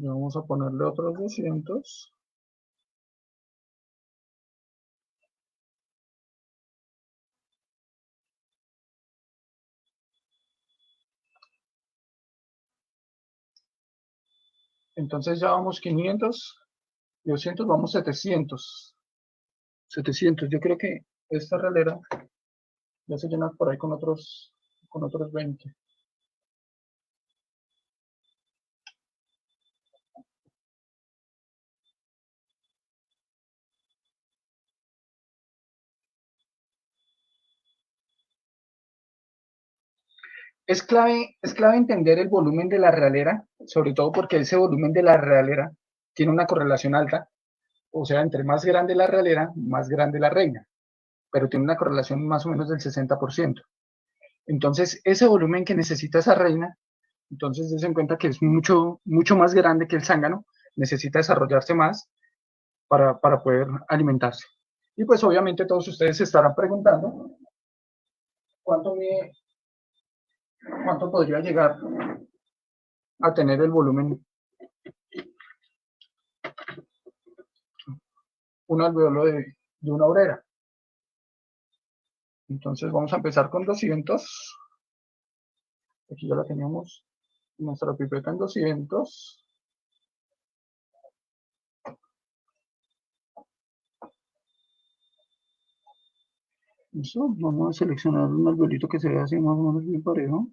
Y vamos a ponerle otros 200. Entonces ya vamos 500, 200, vamos 700. 700, yo creo que esta realera ya se llena por ahí con otros 20. Es clave entender el volumen de la realera, sobre todo porque ese volumen de la realera tiene una correlación alta, o sea, entre más grande la realera, más grande la reina, pero tiene una correlación más o menos del 60%. Entonces, ese volumen que necesita esa reina, entonces des en cuenta que es mucho más grande que el zángano, necesita desarrollarse más para poder alimentarse. Y pues obviamente todos ustedes se estarán preguntando cuánto podría llegar a tener el volumen un alveolo de una obrera. Entonces vamos a empezar con 200. Aquí ya la teníamos, nuestra pipeta en 200. Listo, vamos a seleccionar un alveolito que se vea así más o menos bien parejo.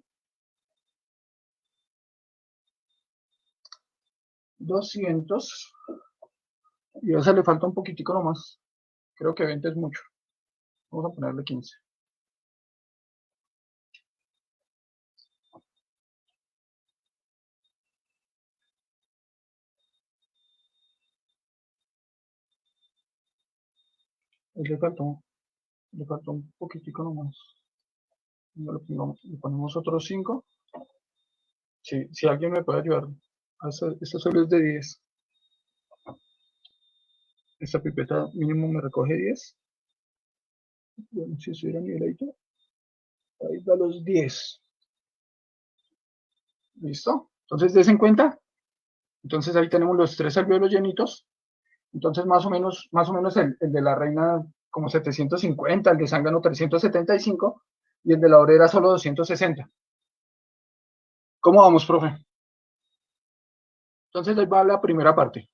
200. Y a esa le falta un poquitico nomás. Creo que 20 es mucho. Vamos a ponerle 15. Le faltó un poquitico nomás. Le ponemos otros 5. Si alguien me puede ayudar, esta solo es de 10. Esta pipeta mínimo me recoge 10. Bueno, si estuviera niveladito, ahí va los 10. ¿Listo? Entonces, des en cuenta. Entonces ahí tenemos los 3 alvéolos llenitos. Entonces, más o menos el de la reina como 750, el de zángano 375 y el de la obrera solo 260. ¿Cómo vamos, profe? Entonces, ahí va la primera parte.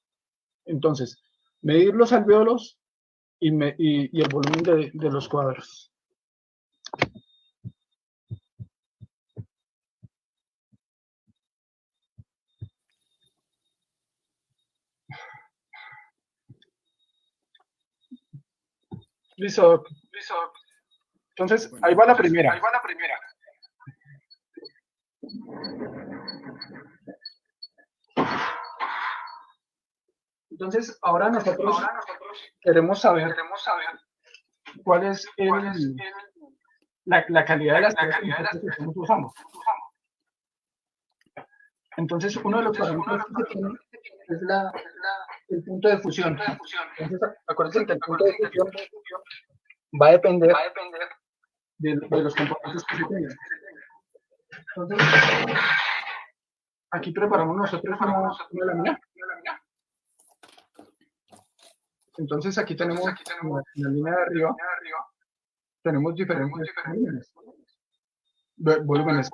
Entonces, medir los alvéolos y el volumen de los cuadros. Listo. Entonces, bueno, ahí va la primera. Entonces, ahora nosotros queremos saber cuál es la calidad de las cosas que estamos usando. Entonces, uno de los parámetros que se tiene es el punto de fusión. Entonces, acuérdense que el punto de fusión va a depender de los componentes que se tengan. Entonces, aquí preparamos nosotros una lámina. Entonces, aquí tenemos en la línea de arriba, tenemos diferentes volúmenes.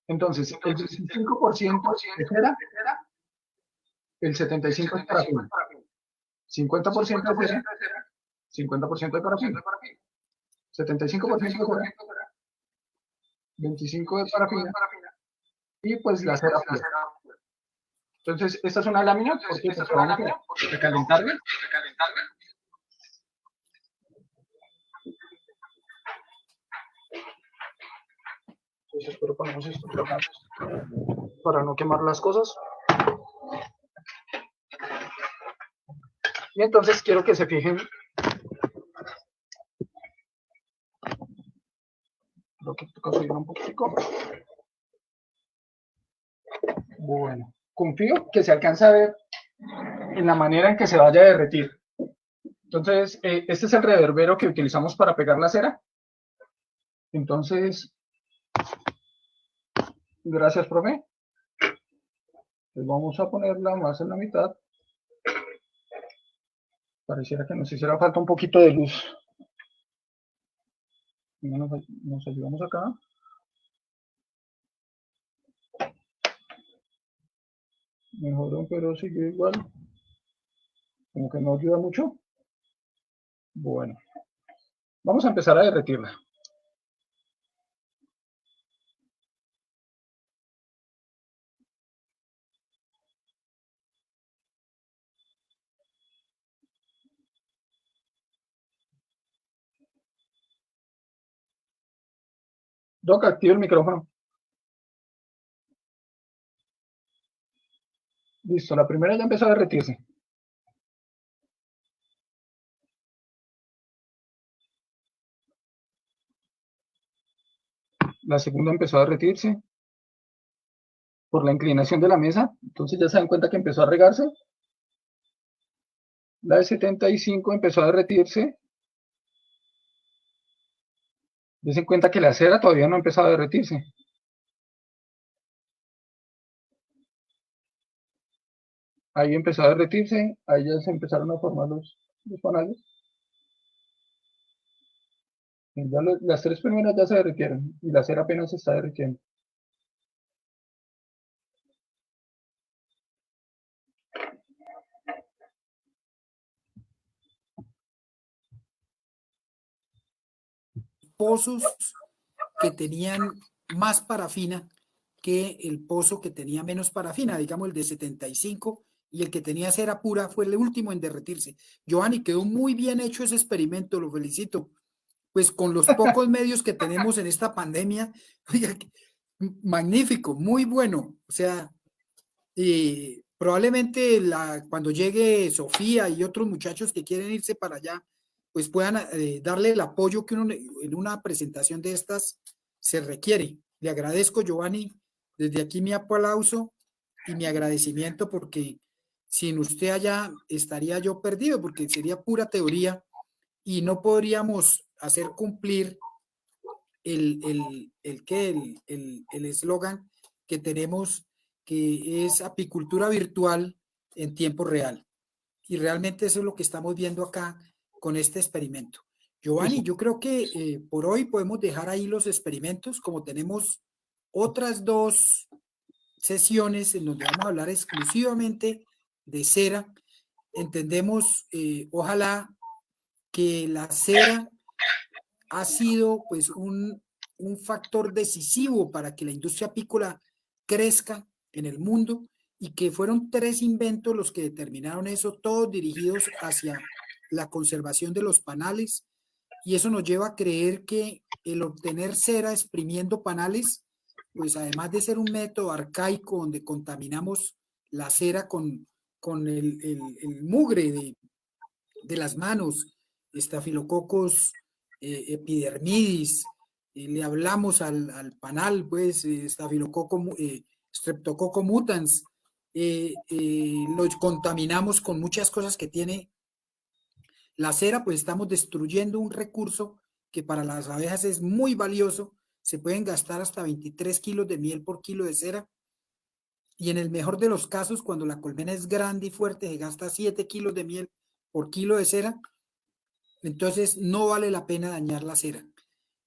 Entonces, el 25% de cera, el 75% es parafina. 50% de cera, 50% de parafina. 75% de cera, 25% de parafina. Y pues la cera fría. Entonces, esta es una lámina porque vamos a recalentarla. Entonces, espero ponemos esto para no quemar las cosas. Y entonces quiero que se fijen, creo que toca subir un poquitico. Bueno, confío que se alcanza a ver en la manera en que se vaya a derretir. Entonces, este es el reverbero que utilizamos para pegar la cera. Entonces, gracias, profe. Pues vamos a ponerla más en la mitad. Pareciera que nos hiciera falta un poquito de luz. Nos ayudamos acá. Mejoró, pero sigue igual. Como que no ayuda mucho. Bueno, vamos a empezar a derretirla. Doc, activa el micrófono. Listo, la primera ya empezó a derretirse. La segunda empezó a derretirse por la inclinación de la mesa. Entonces ya se dan cuenta que empezó a regarse. La de 75 empezó a derretirse. Dense cuenta que la cera todavía no ha empezado a derretirse. Ahí empezó a derretirse. Ahí ya se empezaron a formar los panales. Ya las tres primeras ya se derritieron y la cera apenas se está derritiendo. Pozos que tenían más parafina que el pozo que tenía menos parafina, digamos el de 75, y el que tenía cera pura fue el último en derretirse. Giovanni, quedó muy bien hecho ese experimento, lo felicito. Pues con los pocos medios que tenemos en esta pandemia, oiga, magnífico, muy bueno. O sea, probablemente cuando llegue Sofía y otros muchachos que quieren irse para allá, pues puedan darle el apoyo que uno en una presentación de estas se requiere. Le agradezco, Giovanni, desde aquí mi aplauso y mi agradecimiento porque sin usted allá estaría yo perdido porque sería pura teoría y no podríamos hacer cumplir el eslogan que tenemos, que es apicultura virtual en tiempo real. Y realmente eso es lo que estamos viendo acá con este experimento. Giovanni, yo creo que por hoy podemos dejar ahí los experimentos, como tenemos otras dos sesiones en donde vamos a hablar exclusivamente de cera. Entendemos, ojalá que la cera ha sido pues un factor decisivo para que la industria apícola crezca en el mundo y que fueron tres inventos los que determinaron eso, todos dirigidos hacia la conservación de los panales, y eso nos lleva a creer que el obtener cera exprimiendo panales, pues además de ser un método arcaico donde contaminamos la cera con el mugre de las manos, estafilococos epidermidis, le hablamos al panal, pues, streptococcus mutans, lo contaminamos con muchas cosas que tiene la cera, pues estamos destruyendo un recurso que para las abejas es muy valioso. Se pueden gastar hasta 23 kilos de miel por kilo de cera. Y en el mejor de los casos, cuando la colmena es grande y fuerte, se gasta 7 kilos de miel por kilo de cera. Entonces, no vale la pena dañar la cera.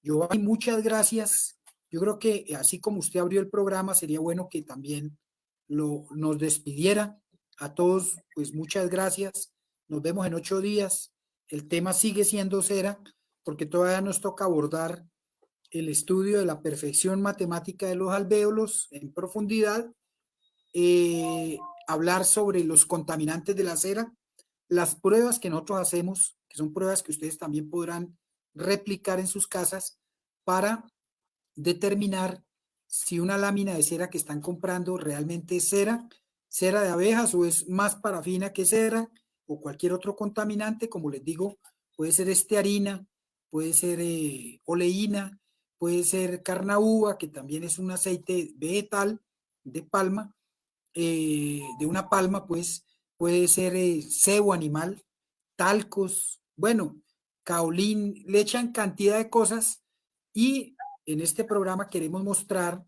Giovanni, muchas gracias. Yo creo que así como usted abrió el programa, sería bueno que también nos despidiera. A todos, pues muchas gracias. Nos vemos en 8 días. El tema sigue siendo cera, porque todavía nos toca abordar el estudio de la perfección matemática de los alvéolos en profundidad, hablar sobre los contaminantes de la cera, las pruebas que nosotros hacemos, que son pruebas que ustedes también podrán replicar en sus casas para determinar si una lámina de cera que están comprando realmente es cera de abejas o es más parafina que cera o cualquier otro contaminante, como les digo, puede ser estearina, puede ser oleína, puede ser carnaúba, que también es un aceite vegetal de palma, de una palma, pues puede ser sebo animal, talcos, bueno, caolín, le echan cantidad de cosas y en este programa queremos mostrar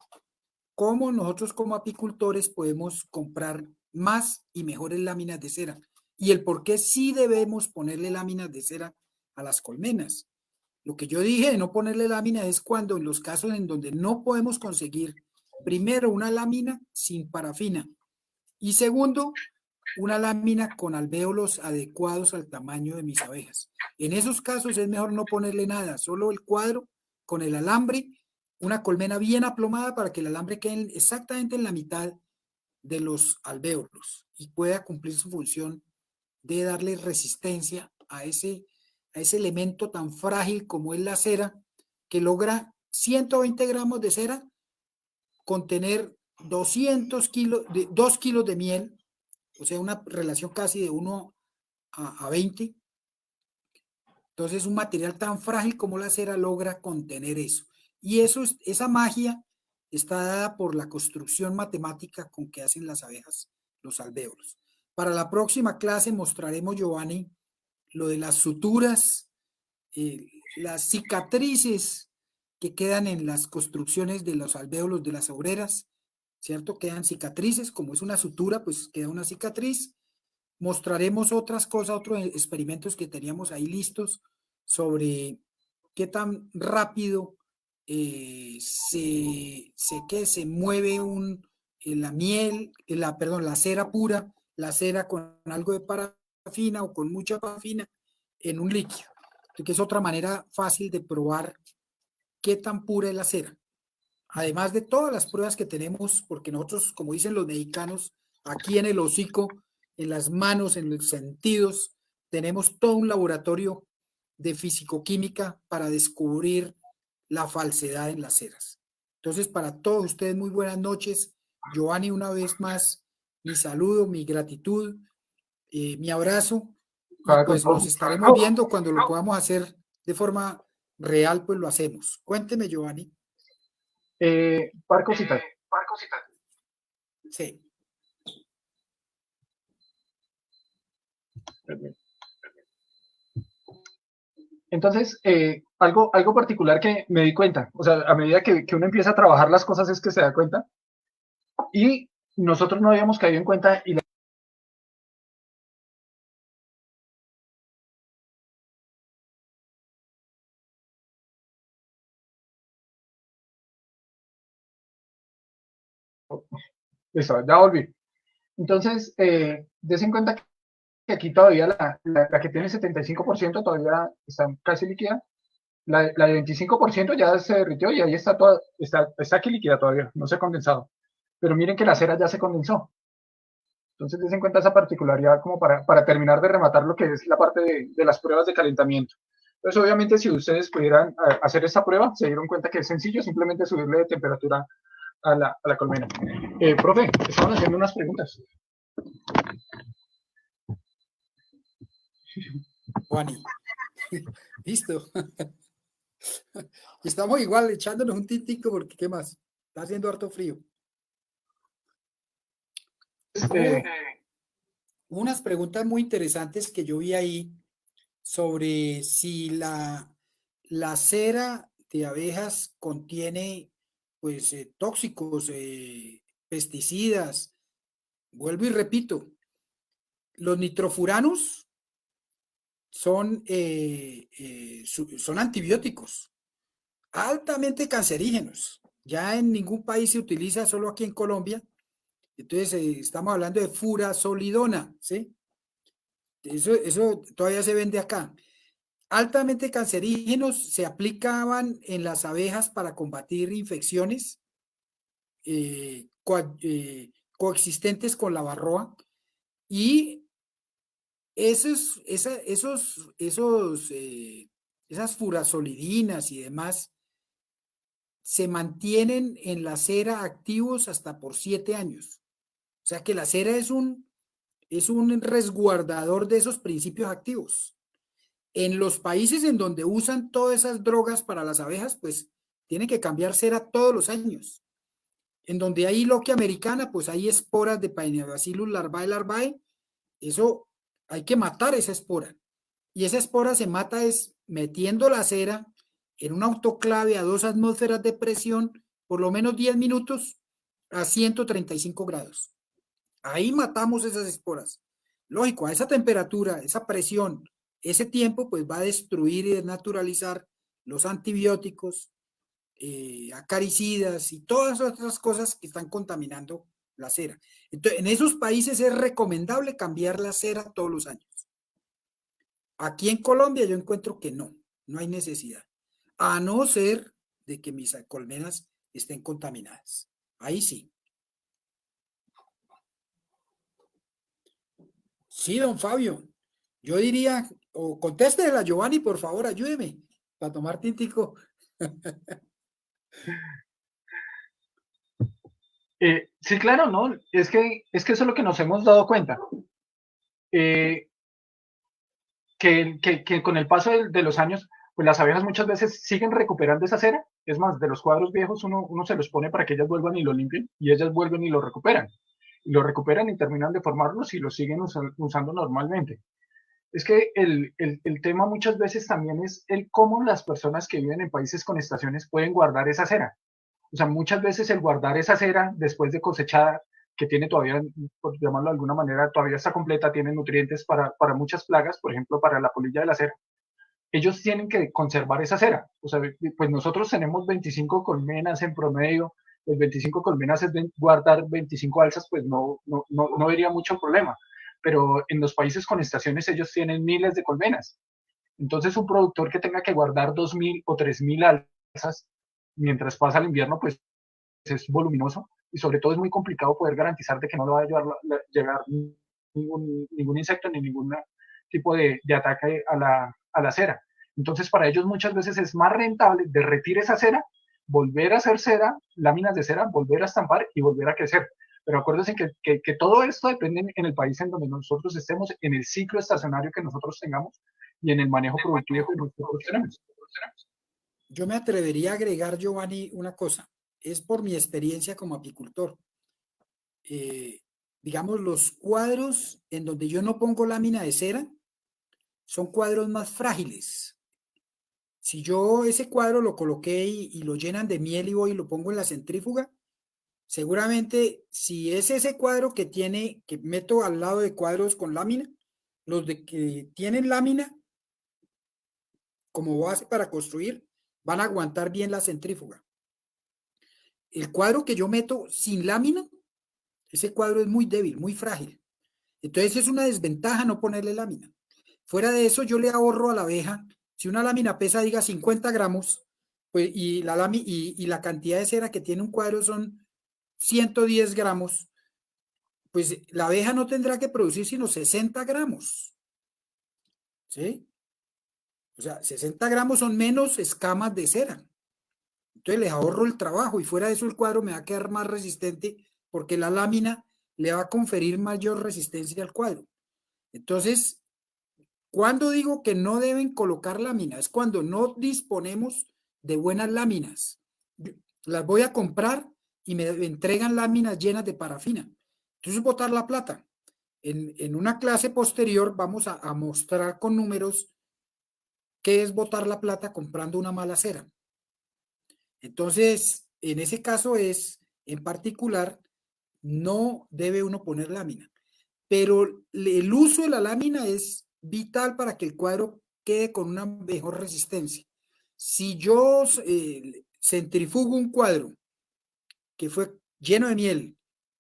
cómo nosotros como apicultores podemos comprar más y mejores láminas de cera y el por qué sí debemos ponerle láminas de cera a las colmenas. Lo que yo dije de no ponerle lámina es cuando en los casos en donde no podemos conseguir, primero, una lámina sin parafina y segundo, una lámina con alvéolos adecuados al tamaño de mis abejas. En esos casos es mejor no ponerle nada, solo el cuadro con el alambre, una colmena bien aplomada para que el alambre quede exactamente en la mitad de los alvéolos y pueda cumplir su función de darle resistencia a ese elemento tan frágil como es la cera, que logra 120 gramos de cera contener 200 kilos, 2 kilos de miel, o sea, una relación casi de 1 a 20. Entonces, un material tan frágil como la cera logra contener eso. Y eso, esa magia está dada por la construcción matemática con que hacen las abejas los alvéolos. Para la próxima clase mostraremos, Giovanni, lo de las suturas, las cicatrices que quedan en las construcciones de los alvéolos de las obreras, ¿cierto? Quedan cicatrices, como es una sutura, pues queda una cicatriz. Mostraremos otras cosas, otros experimentos que teníamos ahí listos sobre qué tan rápido se mueve la miel, perdón, la cera pura, la cera con algo de parafina o con mucha parafina en un líquido, que es otra manera fácil de probar qué tan pura es la cera. Además de todas las pruebas que tenemos, porque nosotros, como dicen los mexicanos, aquí en el hocico, en las manos, en los sentidos, tenemos todo un laboratorio de fisicoquímica para descubrir la falsedad en las ceras. Entonces, para todos ustedes, muy buenas noches. Giovanni, una vez más, mi saludo, mi gratitud, mi abrazo, y pues nos estaremos viendo cuando lo podamos hacer de forma real, pues lo hacemos. Cuénteme, Giovanni. Par cositas. Sí. Entonces, algo particular que me di cuenta, o sea, a medida que uno empieza a trabajar las cosas es que se da cuenta, y nosotros no habíamos caído en cuenta, y listo, ya volví. Entonces, des en cuenta que aquí todavía la que tiene 75% todavía está casi líquida. La de 25% ya se derritió y ahí está toda, está aquí líquida todavía, no se ha condensado. Pero miren que la cera ya se condensó. Entonces, des en cuenta esa particularidad como para terminar de rematar lo que es la parte de las pruebas de calentamiento. Entonces, obviamente, si ustedes pudieran hacer esta prueba, se dieron cuenta que es sencillo, simplemente subirle de temperatura a la colmena. Profe, estaban haciendo unas preguntas. Juani. Listo. Estamos igual echándonos un tintico porque ¿qué más? Está haciendo harto frío. Unas preguntas muy interesantes que yo vi ahí sobre si la cera de abejas contiene pues tóxicos, pesticidas. Vuelvo y repito, los nitrofuranos son antibióticos altamente cancerígenos. Ya en ningún país se utiliza, solo aquí en Colombia. Entonces, estamos hablando de furazolidona, ¿sí? Eso todavía se vende acá. Altamente cancerígenos se aplicaban en las abejas para combatir infecciones coexistentes con la varroa y esas furazolidinas y demás se mantienen en la cera activos hasta por 7 años. O sea que la cera es un resguardador de esos principios activos. En los países en donde usan todas esas drogas para las abejas, pues tienen que cambiar cera todos los años. En donde hay loquia americana, pues hay esporas de Paenobacillus larvae. Eso hay que matar esa espora. Y esa espora se mata es metiendo la cera en un autoclave a 2 atmósferas de presión, por lo menos 10 minutos a 135 grados. Ahí matamos esas esporas. Lógico, a esa temperatura, esa presión, ese tiempo, pues va a destruir y desnaturalizar los antibióticos, acaricidas y todas otras cosas que están contaminando la cera. Entonces, en esos países es recomendable cambiar la cera todos los años. Aquí en Colombia yo encuentro que no hay necesidad, a no ser de que mis colmenas estén contaminadas. Ahí sí. Sí, don Fabio. Yo diría, o contéstele a Giovanni, por favor, ayúdeme para tomar tintico. Sí, claro, ¿no? Es que eso es lo que nos hemos dado cuenta. Eh, que con el paso de los años, pues las abejas muchas veces siguen recuperando esa cera. Es más, de los cuadros viejos uno se los pone para que ellas vuelvan y lo limpien, y ellas vuelven y lo recuperan. Y lo recuperan y terminan de formarlos y lo siguen usando normalmente. Es que el tema muchas veces también es el cómo las personas que viven en países con estaciones pueden guardar esa cera. O sea, muchas veces el guardar esa cera después de cosechada, que tiene todavía, por llamarlo de alguna manera, todavía está completa, tiene nutrientes para muchas plagas, por ejemplo, para la polilla de la cera, ellos tienen que conservar esa cera. O sea, pues nosotros tenemos 25 colmenas en promedio, pues 25 colmenas es guardar 25 alzas, pues no vería mucho problema. Pero en los países con estaciones ellos tienen miles de colmenas. Entonces un productor que tenga que guardar 2.000 o 3.000 alzas mientras pasa el invierno, pues es voluminoso y sobre todo es muy complicado poder garantizar de que no le va a llegar ningún insecto ni ningún tipo de ataque a la cera. Entonces para ellos muchas veces es más rentable derretir esa cera, volver a hacer cera, láminas de cera, volver a estampar y volver a crecer. Pero acuérdense que todo esto depende en el país en donde nosotros estemos, en el ciclo estacionario que nosotros tengamos y en el manejo productivo que nosotros tenemos. Yo me atrevería a agregar, Giovanni, una cosa. Es por mi experiencia como apicultor. Digamos, los cuadros en donde yo no pongo lámina de cera son cuadros más frágiles. Si yo ese cuadro lo coloqué y lo llenan de miel y voy y lo pongo en la centrífuga, seguramente si es ese cuadro que meto al lado de cuadros con lámina, los de que tienen lámina como base para construir, van a aguantar bien la centrífuga. El cuadro que yo meto sin lámina, ese cuadro es muy débil, muy frágil. Entonces es una desventaja no ponerle lámina. Fuera de eso, yo le ahorro a la abeja, si una lámina pesa, diga 50 gramos, pues, y la cantidad de cera que tiene un cuadro son 110 gramos, pues la abeja no tendrá que producir sino 60 gramos. ¿Sí? O sea, 60 gramos son menos escamas de cera. Entonces les ahorro el trabajo y fuera de eso el cuadro me va a quedar más resistente porque la lámina le va a conferir mayor resistencia al cuadro. Entonces, ¿cuándo digo que no deben colocar láminas? Es cuando no disponemos de buenas láminas. Las voy a comprar y me entregan láminas llenas de parafina. Entonces, botar la plata. En una clase posterior vamos a mostrar con números qué es botar la plata comprando una mala cera. Entonces, en ese caso en particular, no debe uno poner lámina. Pero el uso de la lámina es vital para que el cuadro quede con una mejor resistencia. Si yo centrifugo un cuadro que fue lleno de miel,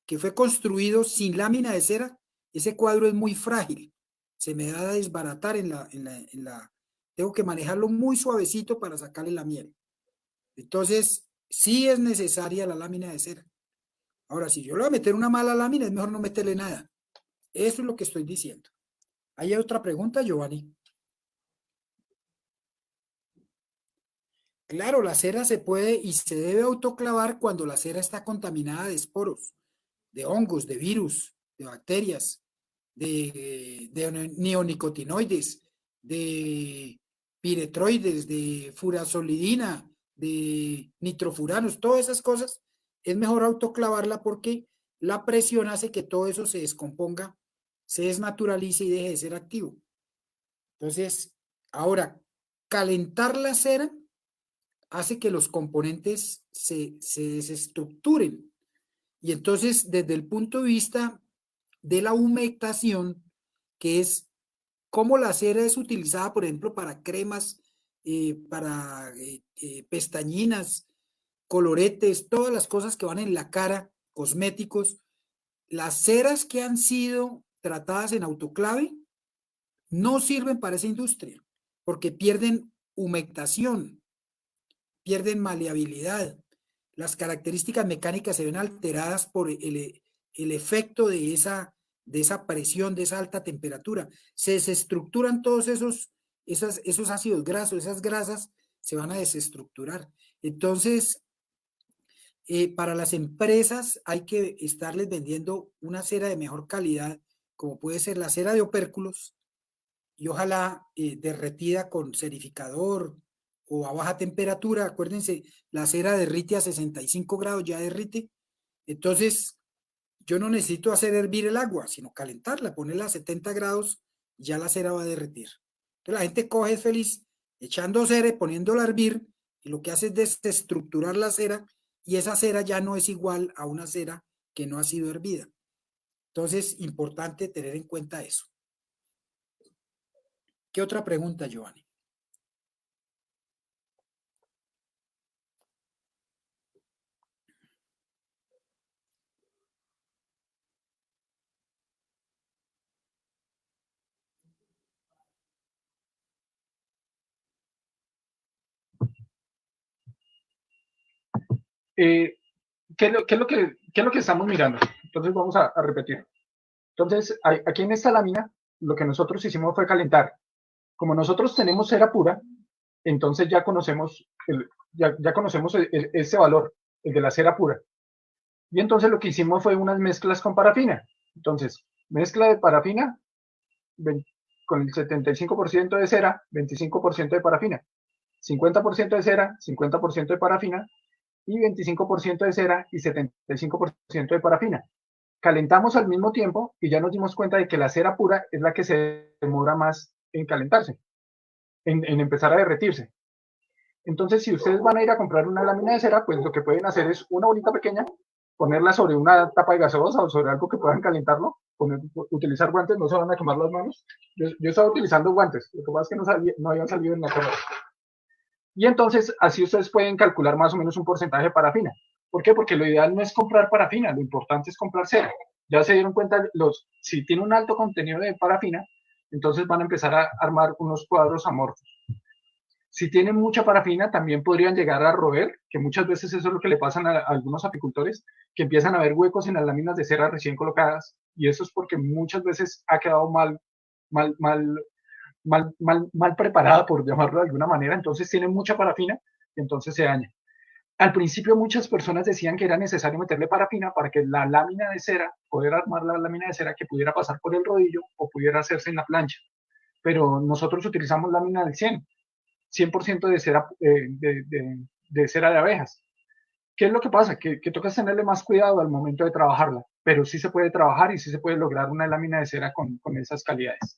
que fue construido sin lámina de cera, ese cuadro es muy frágil. Se me va a desbaratar tengo que manejarlo muy suavecito para sacarle la miel. Entonces, sí es necesaria la lámina de cera. Ahora, si yo le voy a meter una mala lámina, es mejor no meterle nada. Eso es lo que estoy diciendo. ¿Hay otra pregunta, Giovanni? Claro, la cera se puede y se debe autoclavar cuando la cera está contaminada de esporos, de hongos, de virus, de bacterias. de neonicotinoides, de piretroides, de furazolidina, de nitrofuranos, todas esas cosas, es mejor autoclavarla porque la presión hace que todo eso se descomponga, se desnaturalice y deje de ser activo. Entonces, ahora, calentar la cera hace que los componentes se desestructuren. Y entonces, desde el punto de vista de la humectación, que es cómo la cera es utilizada, por ejemplo, para cremas, para pestañinas, coloretes, todas las cosas que van en la cara, cosméticos, las ceras que han sido tratadas en autoclave no sirven para esa industria, porque pierden humectación, pierden maleabilidad. Las características mecánicas se ven alteradas por el efecto de esa presión, de esa alta temperatura. Se desestructuran todos esos ácidos grasos, esas grasas se van a desestructurar. Entonces, para las empresas hay que estarles vendiendo una cera de mejor calidad, como puede ser la cera de opérculos, y ojalá derretida con cerificador o a baja temperatura. Acuérdense, la cera derrite a 65 grados, ya derrite. Entonces, yo no necesito hacer hervir el agua, sino calentarla, ponerla a 70 grados, y ya la cera va a derretir. Entonces, la gente coge es feliz echando cera y poniéndola a hervir, y lo que hace es desestructurar la cera, y esa cera ya no es igual a una cera que no ha sido hervida. Entonces, importante tener en cuenta eso. ¿Qué otra pregunta, Giovanni? ¿Qué es lo que estamos mirando? Entonces vamos a repetir. Entonces, aquí en esta lámina, lo que nosotros hicimos fue calentar. Como nosotros tenemos cera pura, entonces ya conocemos, ese valor, el de la cera pura. Y entonces lo que hicimos fue unas mezclas con parafina. Entonces, mezcla de parafina con el 75% de cera, 25% de parafina. 50% de cera, 50% de parafina y 25% de cera y 75% de parafina. Calentamos al mismo tiempo y ya nos dimos cuenta de que la cera pura es la que se demora más en calentarse, en empezar a derretirse. Entonces, si ustedes van a ir a comprar una lámina de cera, pues lo que pueden hacer es una bolita pequeña, ponerla sobre una tapa de gaseosa o sobre algo que puedan calentarlo, utilizar guantes, no se van a quemar las manos. Yo estaba utilizando guantes, lo que pasa es que no habían salido en la cámara. Y entonces, así ustedes pueden calcular más o menos un porcentaje de parafina. ¿Por qué? Porque lo ideal no es comprar parafina, lo importante es comprar cera. Ya se dieron cuenta, si tiene un alto contenido de parafina, entonces van a empezar a armar unos cuadros amorfos. Si tienen mucha parafina, también podrían llegar a roer, que muchas veces eso es lo que le pasa a algunos apicultores, que empiezan a ver huecos en las láminas de cera recién colocadas, y eso es porque muchas veces ha quedado mal preparada, por llamarlo de alguna manera, entonces tiene mucha parafina y entonces se daña. Al principio muchas personas decían que era necesario meterle parafina para que la lámina de cera, poder armar la lámina de cera que pudiera pasar por el rodillo o pudiera hacerse en la plancha, pero nosotros utilizamos lámina del 100% de cera, de cera de abejas. ¿Qué es lo que pasa? Que toca tenerle más cuidado al momento de trabajarla, pero sí se puede trabajar y sí se puede lograr una lámina de cera con esas calidades.